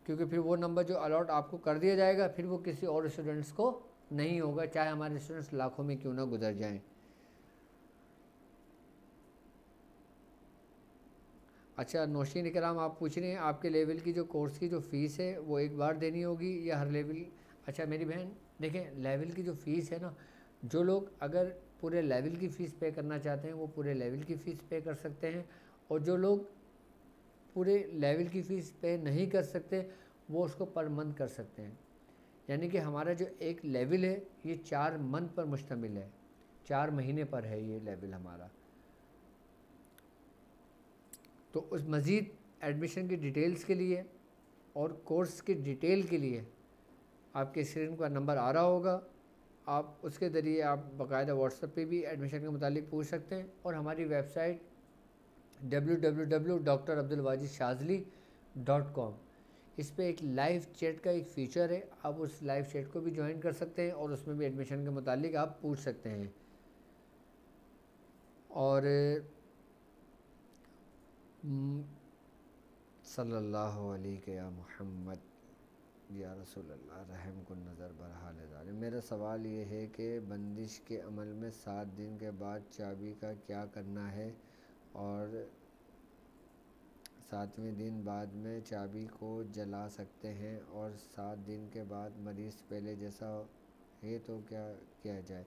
क्योंकि फिर वो नंबर जो अलॉट आपको कर दिया जाएगा फिर वो किसी और स्टूडेंट्स को नहीं होगा, चाहे हमारे स्टूडेंट्स लाखों में क्यों ना गुजर जाएं। अच्छा, नौशीन इकराम आप पूछ रहे हैं आपके लेवल की जो कोर्स की जो फ़ीस है वो एक बार देनी होगी या हर लेवल? अच्छा मेरी बहन, देखें लेवल की जो फ़ीस है ना, जो लोग अगर पूरे लेवल की फ़ीस पे करना चाहते हैं वो पूरे लेवल की फ़ीस पे कर सकते हैं। और जो लोग पूरे लेवल की फ़ीस पे नहीं कर सकते वो उसको पर मंथ कर सकते हैं। यानी कि हमारा जो एक लेवल है ये 4 मंथ पर मुश्तमिल है, 4 महीने पर है ये लेवल हमारा। तो उस मज़ीद एडमिशन की डिटेल्स के लिए और कोर्स की डिटेल के लिए आपके स्क्रीन पर नंबर आ रहा होगा, आप उसके ज़रिए आप बाकायदा व्हाट्सएप पे भी एडमिशन के मुतालिक पूछ सकते हैं। और हमारी वेबसाइट www.drabdulwajidshazli.com, इस पे एक लाइव चैट का एक फ़ीचर है, आप उस लाइव चैट को भी ज्वाइन कर सकते हैं और उसमें भी एडमिशन के मुतालिक आप पूछ सकते हैं। और सल्लल्लाहु अलैहि या मुहम्मद या रसूलल्लाह रहम कुन नज़र बरहाल ज़ालिम। मेरा सवाल ये है कि बंदिश के अमल में 7 दिन के बाद चाबी का क्या करना है और 7वें दिन बाद में चाबी को जला सकते हैं और 7 दिन के बाद मरीज़ पहले जैसा है तो क्या किया जाए?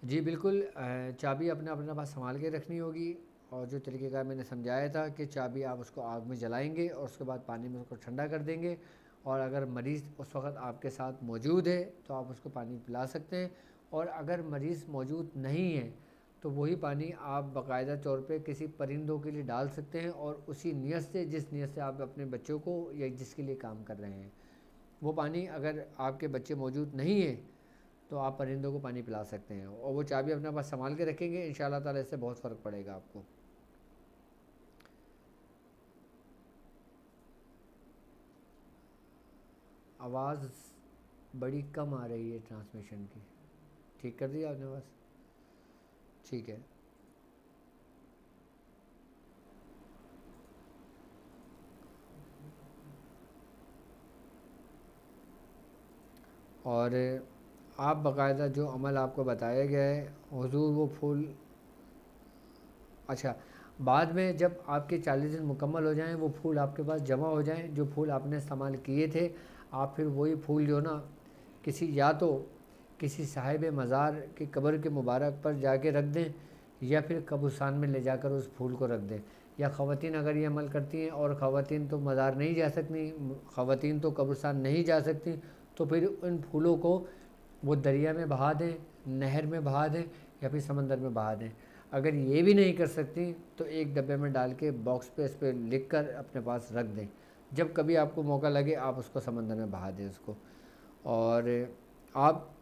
जी बिल्कुल, चाबी अपने पास संभाल के रखनी होगी। और जो तरीक़ेकार मैंने समझाया था कि चाबी आप उसको आग में जलाएंगे और उसके बाद पानी में उसको ठंडा कर देंगे। और अगर मरीज़ उस वक़्त आपके साथ मौजूद है तो आप उसको पानी पिला सकते हैं। और अगर मरीज़ मौजूद नहीं है तो वही पानी आप बाकायदा तौर पे किसी परिंदों के लिए डाल सकते हैं, और उसी नीयत से, जिस नीयत से आप अपने बच्चों को या जिसके लिए काम कर रहे हैं, वो पानी अगर आपके बच्चे मौजूद नहीं हैं तो आप परिंदों को पानी पिला सकते हैं, और वो चाबी अपने पास संभाल के रखेंगे, इंशाअल्लाह ताला इससे बहुत फ़र्क पड़ेगा आपको। आवाज़ बड़ी कम आ रही है ट्रांसमिशन की, ठीक कर दिया आपने बस? ठीक है। और आप बाकायदा जो अमल आपको बताया गया है हुजूर, वो फूल, अच्छा, बाद में जब आपके 40 दिन मुकम्मल हो जाएं, वो फूल आपके पास जमा हो जाएं, जो फूल आपने इस्तेमाल किए थे, आप फिर वही फूल जो ना किसी, या तो किसी साहिब मज़ार की कब्र के मुबारक पर जाके रख दें, या फिर कब्रिस्तान में ले जाकर उस फूल को रख दें। या ख़वातीन अगर ये अमल करती हैं, और ख़वातीन तो मज़ार नहीं जा सकती, ख़वातीन तो कब्रिस्तान नहीं जा सकती, तो फिर उन फूलों को वो दरिया में बहा दें, नहर में बहा दें, या फिर समंदर में बहा दें। अगर ये भी नहीं कर सकती तो एक डब्बे में डाल के बॉक्स पे इस पर लिख कर अपने पास रख दें, जब कभी आपको मौका लगे आप उसको समंदर में बहा दें उसको। और आप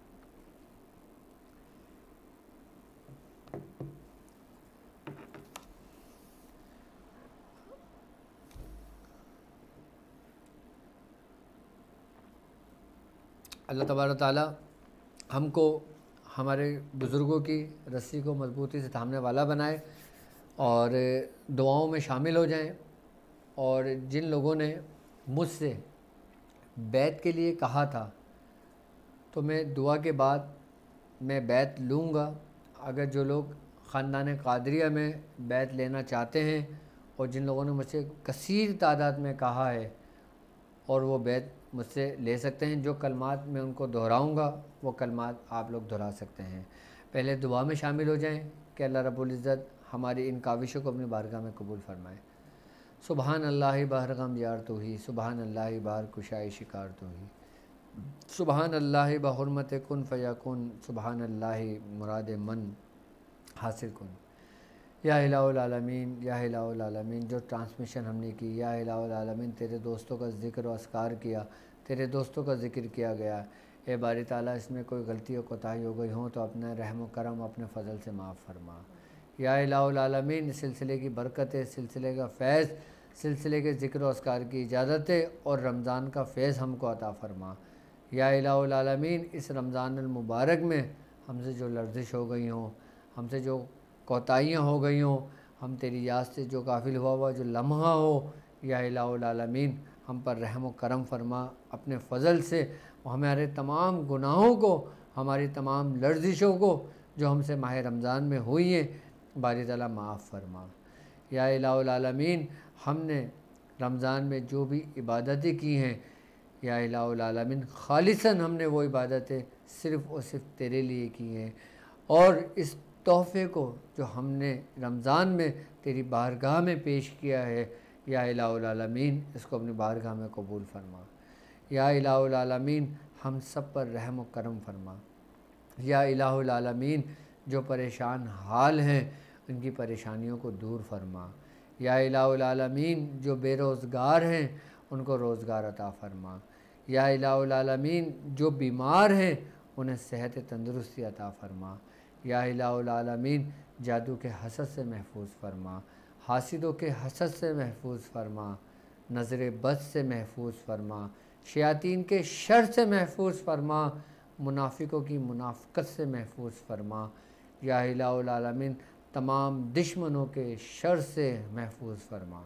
अल्लाह तबारक ताला हमको हमारे बुज़ुर्गों की रस्सी को मजबूती से थामने वाला बनाए, और दुआओं में शामिल हो जाएं। और जिन लोगों ने मुझसे बैत के लिए कहा था, तो मैं दुआ के बाद मैं बैत लूँगा। अगर जो लोग ख़ानदान कादरिया में बैत लेना चाहते हैं, और जिन लोगों ने मुझसे कसीर तादाद में कहा है, और वो बैत मुझसे ले सकते हैं। जो कलमात मैं उनको दोहराऊँगा वो कलमात आप लोग दोहरा सकते हैं। पहले दुआ में शामिल हो जाएं कि अल्लाह रब्बुल इज़्ज़त हमारी इन काविशों को अपनी बारगाह में कबूल फरमाए। सुबहान अल्लाह बहर गम यार तो ही, सुबहान अल्लाह बहर कुशाई शिकार तो ही, सुबहान अल्लाह बहुरमत कुन फ़यकुन, सुबहान अल्लाह मुराद मन हासिल कुन। या इलाहुल आलमीन, या इलाहुल आलमीन, जो ट्रांसमिशन हमने की, या इलाहुल आलमीन, तेरे दोस्तों का ज़िक्र व अस्कार किया, तेरे दोस्तों का ज़िक्र किया गया। ए बारी ताला, इसमें कोई गलती और कोताही हो गई हो तो अपने रहम व करम अपने फ़ज़ल से माफ़ फरमा। या इलाहुल आलमीन, सिलसिले की बरकत, सिलसिले का फैज़, सिलसिले के ज़िक्र व अस्कार की इजाज़त और रमज़ान का फैज़ हमको अता फ़रमा। या इलाहुल आलमीन, इस रमज़ान मुबारक में हमसे जो लर्जिश हो गई हों, हमसे जो कोताहियाँ हो गई हों, हम तेरी याद से जो गाफिल हुआ जो लम्हा हो, या इलाहुल आलमीन हम पर रहम व करम फरमा अपने फ़ज़ल से, हमारे तमाम गुनाहों को, हमारी तमाम लर्जिशों को जो हमसे माह रमज़ान में हुई हैं, बारी ताला माफ़ फरमा। या इलाहुल आलमीन, हमने रमज़ान में जो भी इबादतें की हैं, या इलाहुल आलमीन खालिसन हमने वो इबादतें सिर्फ़ और सिर्फ तेरे लिए की हैं, और इस तोहफ़े को जो हमने रमज़ान में तेरी बारगाह में पेश किया है, या इलाहुल आलमीन इसको अपनी बारगाह में कबूल फरमा। या इलाहुल आलमीन हम सब पर रहम व करम फरमा। या इलाहुल आलमीन, जो परेशान हाल हैं उनकी परेशानियों को दूर फरमा। या इलाहुल आलमीन, जो बेरोज़गार हैं उनको रोज़गार अता फरमा। या इलाहुल आलमीन, जो बीमार हैं उन्हें सेहत तंदुरुस्ती अता फरमा। या इलाहुल आलमीन, जादू के हसद से महफूज फरमा, हासिदों के हसद से महफूज फरमा, नज़र बद से महफूज फरमा, शयातीन के शर से महफूज फरमा, मुनाफिकों की मुनाफ़क़त से महफूज फरमा। या इलाहुल आलमीन, तमाम दुश्मनों के शर से महफूज फरमा।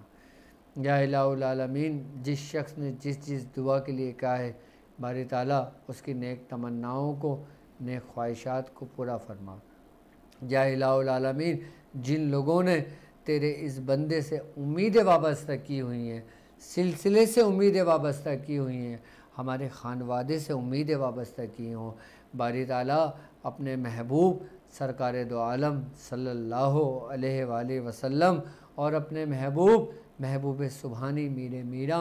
या इलाहुल आलमीन, जिस शख्स ने जिस दुआ के लिए कहा है, बारी ताला उसकी नेक तमन्नाओं को, नेक ख्वाहिशात को पूरा फरमा। या इलाहुल आलमीन, जिन लोगों ने तेरे इस बंदे से उम्मीदें वाबस्ता की हुई हैं, सिलसिले से उम्मीदें वाबस्ता की हुई हैं, हमारे खानवादे से उम्मीदें वाबस्ता की हों, बारी ताला अपने महबूब सरकार दो आलम सल्लल्लाहु अलैहि वसल्लम और अपने महबूब सुबहानी मीर मीरा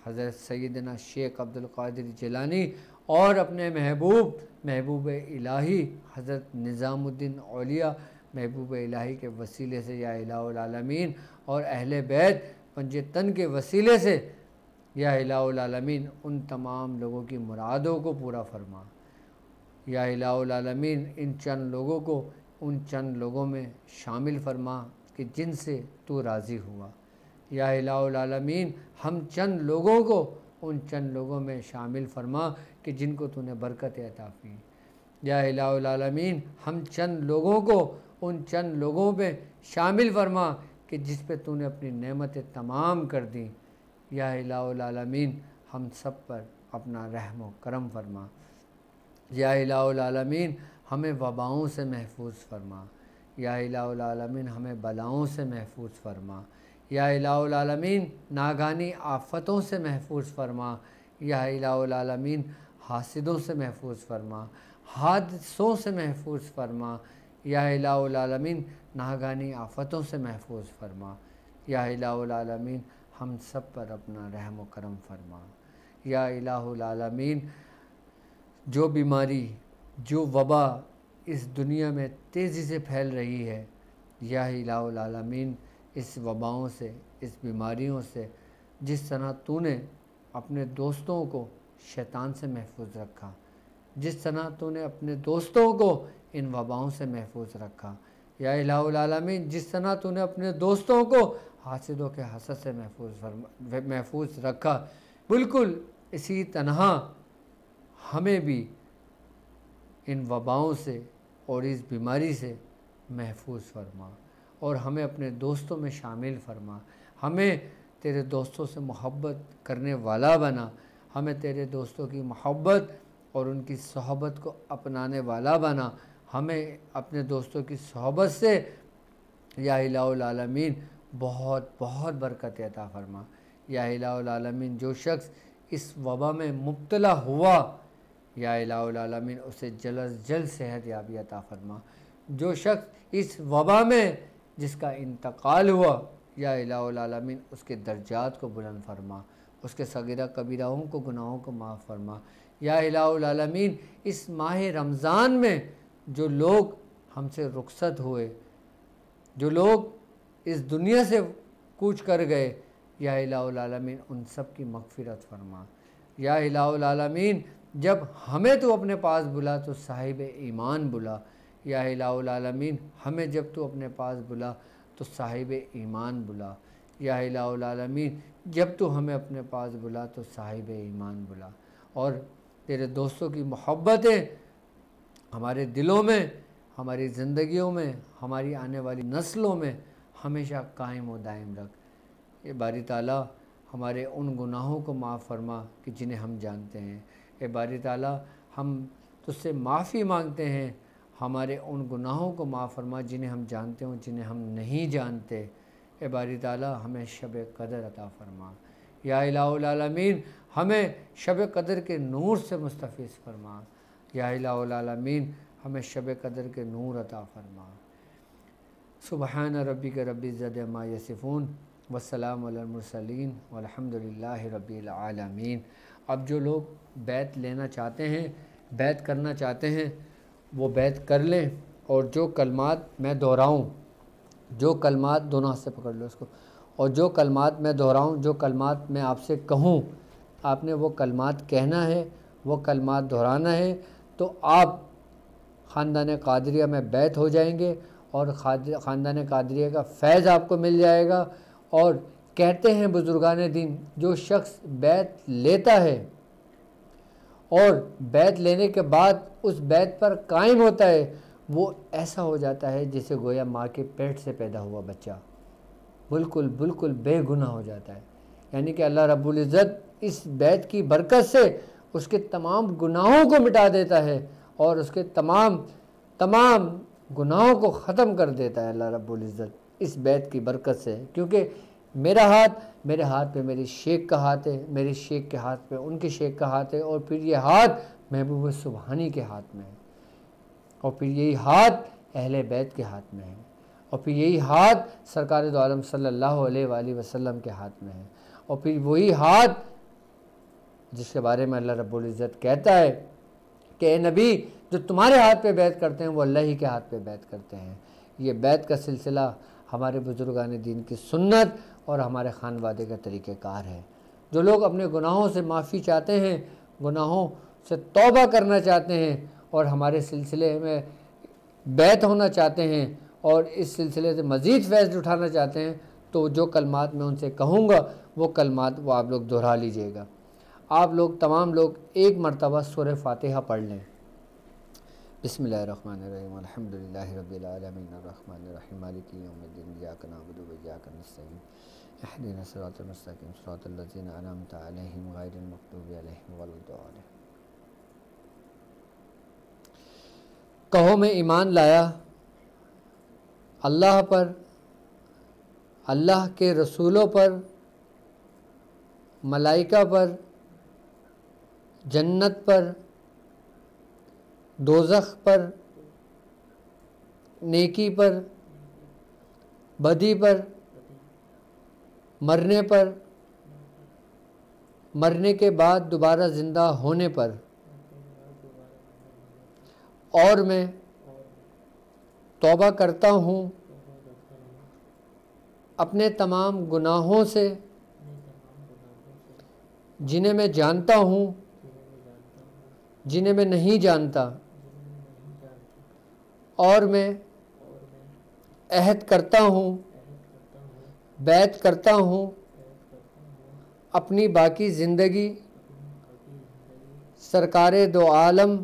हज़रत सैयदना शेख अब्दुल कादिर जिलानी और अपने महबूब इलाही हज़रत निज़ामुद्दीन औलिया महबूब इलाही के वसीले से या इलाहुल आलमीन, और अहले बैत पंजे तन के वसीले से या इलाहुल आलमीन उन तमाम लोगों की मुरादों को पूरा फरमा। या इलाहुल आलमीन इन चंद लोगों को उन चंद लोगों में शामिल फरमा कि जिनसे तू राज़ी हुआ। या इलाहुल आलमीन हम चंद लोगों को उन चंद लोगों में शामिल फरमा कि जिनको तूने बरकत अता की। या इलाहुल आलमीन हम चंद लोगों को उन चंद लोगों में शामिल फरमा कि जिस पे तूने अपनी नेमतें तमाम कर दी। या इलाहुल आलमीन हम सब पर अपना रहम व करम फरमा। या इलाहुल आलमीन हमें वबाओं से महफूज फरमा। या इलाहुल आलमीन हमें बलाओं से महफूज फरमा। या इलाहुल आलमीन नागानी आफ़तों से महफूज फरमा। या इलाहुल आलमीन हासिदों से महफूज फरमा, हादसों से महफूज फरमा। या इलाहुल आलमीन नागानी आफ़तों से महफूज फरमा। या इलाहुल आलमीन हम सब पर अपना रहम व करम फरमा। या इलाहुल आलमीन जो बीमारी, जो वबा इस दुनिया में तेज़ी से फैल रही है, या इलाहुल आलमीन इस वबाओं से, इस बीमारियों से जिस तरह तूने अपने दोस्तों को शैतान से महफूज रखा, जिस तरह तूने अपने दोस्तों को इन वबाओं से महफूज रखा। या इलाहुल आलमीन जिस तरह तूने अपने दोस्तों को हासिदों के हसद से महफूज रखा, बिल्कुल इसी तरह हमें भी इन वबाओं से और इस बीमारी से महफूज फरमा, और हमें अपने दोस्तों में शामिल फरमा। हमें तेरे दोस्तों से मोहब्बत करने वाला बना। हमें तेरे दोस्तों की मोहब्बत और उनकी सोहबत को अपनाने वाला बना। हमें अपने दोस्तों की सोहबत से या इलाहुल आलमीन बहुत बहुत बरकत अता फरमा। या इलाहुल आलमीन जो शख्स इस वबा में मुब्तला हुआ, या इलाहुल आलमीन उसे जल्द अज जल्द सेहत याबी अता फरमा। जो शख्स इस वबा में जिसका इंतकाल हुआ, या इलाहुल आलमीन उसके दर्जात को बुलंद फरमा, उसके सगीरा कबीराओं को, गुनाहों को माफ़ फरमा। या इलाहुल आलमीन इस माह रमज़ान में जो लोग हमसे रुखसत हुए, जो लोग इस दुनिया से कूच कर गए, या इलाहुल आलमीन उन सब की मग़फ़िरत फरमा। या इलाहुल आलमीन जब हमें तू अपने पास बुला तो साहिब ईमान बुला। या इलाहुल आलमीन हमें जब तू अपने पास बुला तो साहिब ईमान बुला। या इलाहुल आलमीन जब तू हमें अपने पास बुला तो साहिब ईमान बुला। और तेरे दोस्तों की मोहब्बतें हमारे दिलों में, हमारी ज़िंदगियों में, हमारी आने वाली नस्लों में हमेशा कायम व दायम रख। ये बारी ताला हमारे उन गुनाहों को माफ़ फरमा कि जिन्हें हम जानते हैं। ए बारी ताला हम तुझसे माफ़ी मांगते हैं, हमारे उन गुनाहों को माफ़ फरमा जिन्हें हम जानते हों, जिन्हें हम नहीं जानते। ए बारी ताला हमें शब कदर अता फरमा। या इलाहुल आलमीन हमें शब कदर के नूर से मुस्तफ़ीज़ फरमा। या इलाहुल आलमीन हमें शब कदर के नूर अता फरमा। सुबहान रब्बिक रब्बिल इज़्ज़ति अम्मा यसिफ़ून वस्सलामु अलल मुरसलीन वल्हम्दुलिल्लाहि रब्बिल आलमीन। अब जो लोग बैत लेना चाहते हैं, बैत करना चाहते हैं, वो बैत कर लें। और जो कलमात मैं दोहराऊँ, जो कलमात, दोनों हाथ से पकड़ लो इसको, और जो कलमात मैं दोहराऊँ, जो कलमात मैं आपसे कहूँ, आपने वो कलमात कहना है, वो कलमात दोहराना है। तो आप ख़ानदान कादरिया में बैत हो जाएंगे और ख़ानदान कादरिया का फैज़ आपको मिल जाएगा। और कहते हैं बुज़ुर्गान दीन, जो शख्स बैत लेता है और बैत लेने के बाद उस बैत पर कायम होता है, वो ऐसा हो जाता है जैसे गोया माँ के पेट से पैदा हुआ बच्चा, बिल्कुल बिल्कुल बेगुनाह हो जाता है। यानी कि अल्लाह रब्बुल इज़्ज़त इस बैत की बरकत से उसके तमाम गुनाहों को मिटा देता है और उसके तमाम गुनाहों को ख़त्म कर देता है अल्लाह रब्बुल इज़्ज़त इस बैत की बरकत से। क्योंकि मेरे हाथ पे मेरे शेख का हाथ है, मेरे शेख के हाथ पे उनके शेख का हाथ है, और फिर ये हाथ महबूब सुबहानी के हाथ में है, और फिर यही हाथ अहले बैत के हाथ में है, और फिर यही हाथ सरकार दो आलम सल्लल्लाहु अलैहि वसल्लम के हाथ में है, और फिर वही हाथ जिसके बारे में अल्लाह रब्बुल इज़्ज़त कहता है कि ए नबी, जो तुम्हारे हाथ पे बैत करते हैं वो अल्लाह ही के हाथ पे बैत करते हैं। ये बैत का सिलसिला हमारे बुज़ुर्गान दीन की सुन्नत और हमारे खानवादे का तरीक़ेकार है। जो लोग अपने गुनाहों से माफ़ी चाहते हैं, गुनाहों से तौबा करना चाहते हैं और हमारे सिलसिले में बैत होना चाहते हैं और इस सिलसिले से मज़ीद फ़ैज़ उठाना चाहते हैं, तो जो कलमात मैं उनसे कहूँगा वो कलमात वो आप लोग दोहरा लीजिएगा। आप लोग तमाम लोग एक मरतबा सूरह फ़ातिहा पढ़ लें। बिस्मिल्लाहिर्रहमानिर्रहीम अल्हम्दुलिल्लाहि रब्बिल आलमीन अर्रहमानिर्रहीम मालिकि यौमिद्दीन इय्याका नअबुदु व इय्याका नस्तईन इहदिनस सिरातल मुस्तकीम सिरातल लज़ीना अनअमता अलैहिम गैरिल मग़दूबि अलैहिम वलद्दालिन। कहो मैं ईमान लाया अल्लाह पर, अल्लाह के रसूलों पर, मलाइका पर, जन्नत पर, दोज़ख पर, नेकी पर, बदी पर, मरने पर, मरने के बाद दोबारा ज़िंदा होने पर, और मैं तौबा करता हूँ अपने तमाम गुनाहों से जिन्हें मैं जानता हूँ, जिन्हें मैं नहीं जानता, और मैं अहद करता हूँ, बैत करता हूँ अपनी बाकी ज़िंदगी सरकारे दो आलम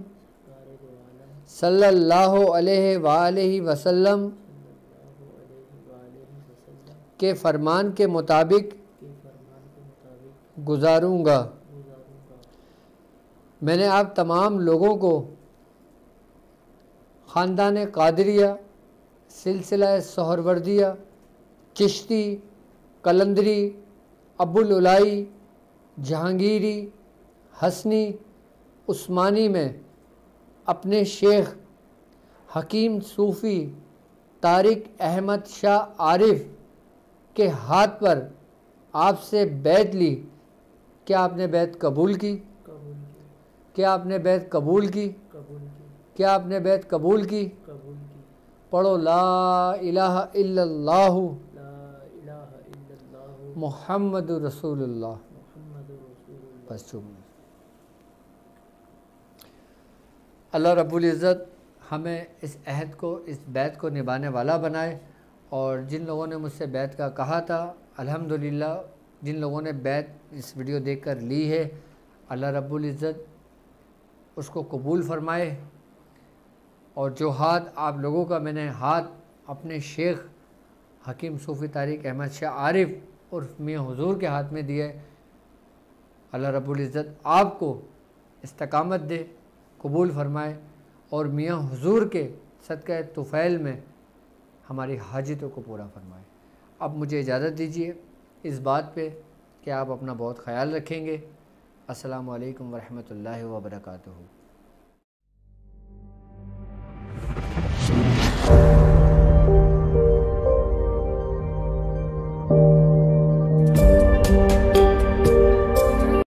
सल्लल्लाहु अलैहि वसल्लम के फरमान के मुताबिक गुजारूँगा। मैंने आप तमाम लोगों को ख़ानदान कादरिया, सिलसिला सोहरवर्दिया, चिश्ती, कलंदरी, अब्बुल उलाई, जहांगीरी, हसनी, उस्मानी में अपने शेख हकीम सूफ़ी तारिक अहमद शाह आरिफ के हाथ पर आपसे बैत ली। क्या आपने बैत कबूल की? क्या आपने बैत कबूल की? क्या आपने बैत कबूल की? पढ़ो ला इलाहा इल्लल्लाहु मुहम्मदुर रसूलुल्लाह। बस चुप। अल्लाह रब्बुल इज़्ज़त हमें इस अहद को, इस बैत को निभाने वाला बनाए। और जिन लोगों ने मुझसे बैत का कहा था, अल्हम्दुलिल्लाह जिन लोगों ने बैत इस वीडियो देखकर ली है, अल्लाह रब्बुल इज़्ज़त उसको कबूल फ़रमाए। और जो हाथ आप लोगों का मैंने हाथ अपने शेख हकीम सूफ़ी तारिक अहमद शाह आरिफ और मियाँ हुज़ूर के हाथ में दिए, अल्लाह रब्बुल इज़्ज़त आपको इस्तकामत दे, कबूल फ़रमाए और मियाँ हुज़ूर के सदक़े तुफ़ैल में हमारी हाजतों को पूरा फ़रमाए। अब मुझे इजाज़त दीजिए इस बात पे कि आप अपना बहुत ख़याल रखेंगे। अस्सलामु अलैकुम व रहमतुल्लाहि व बरकातुहू।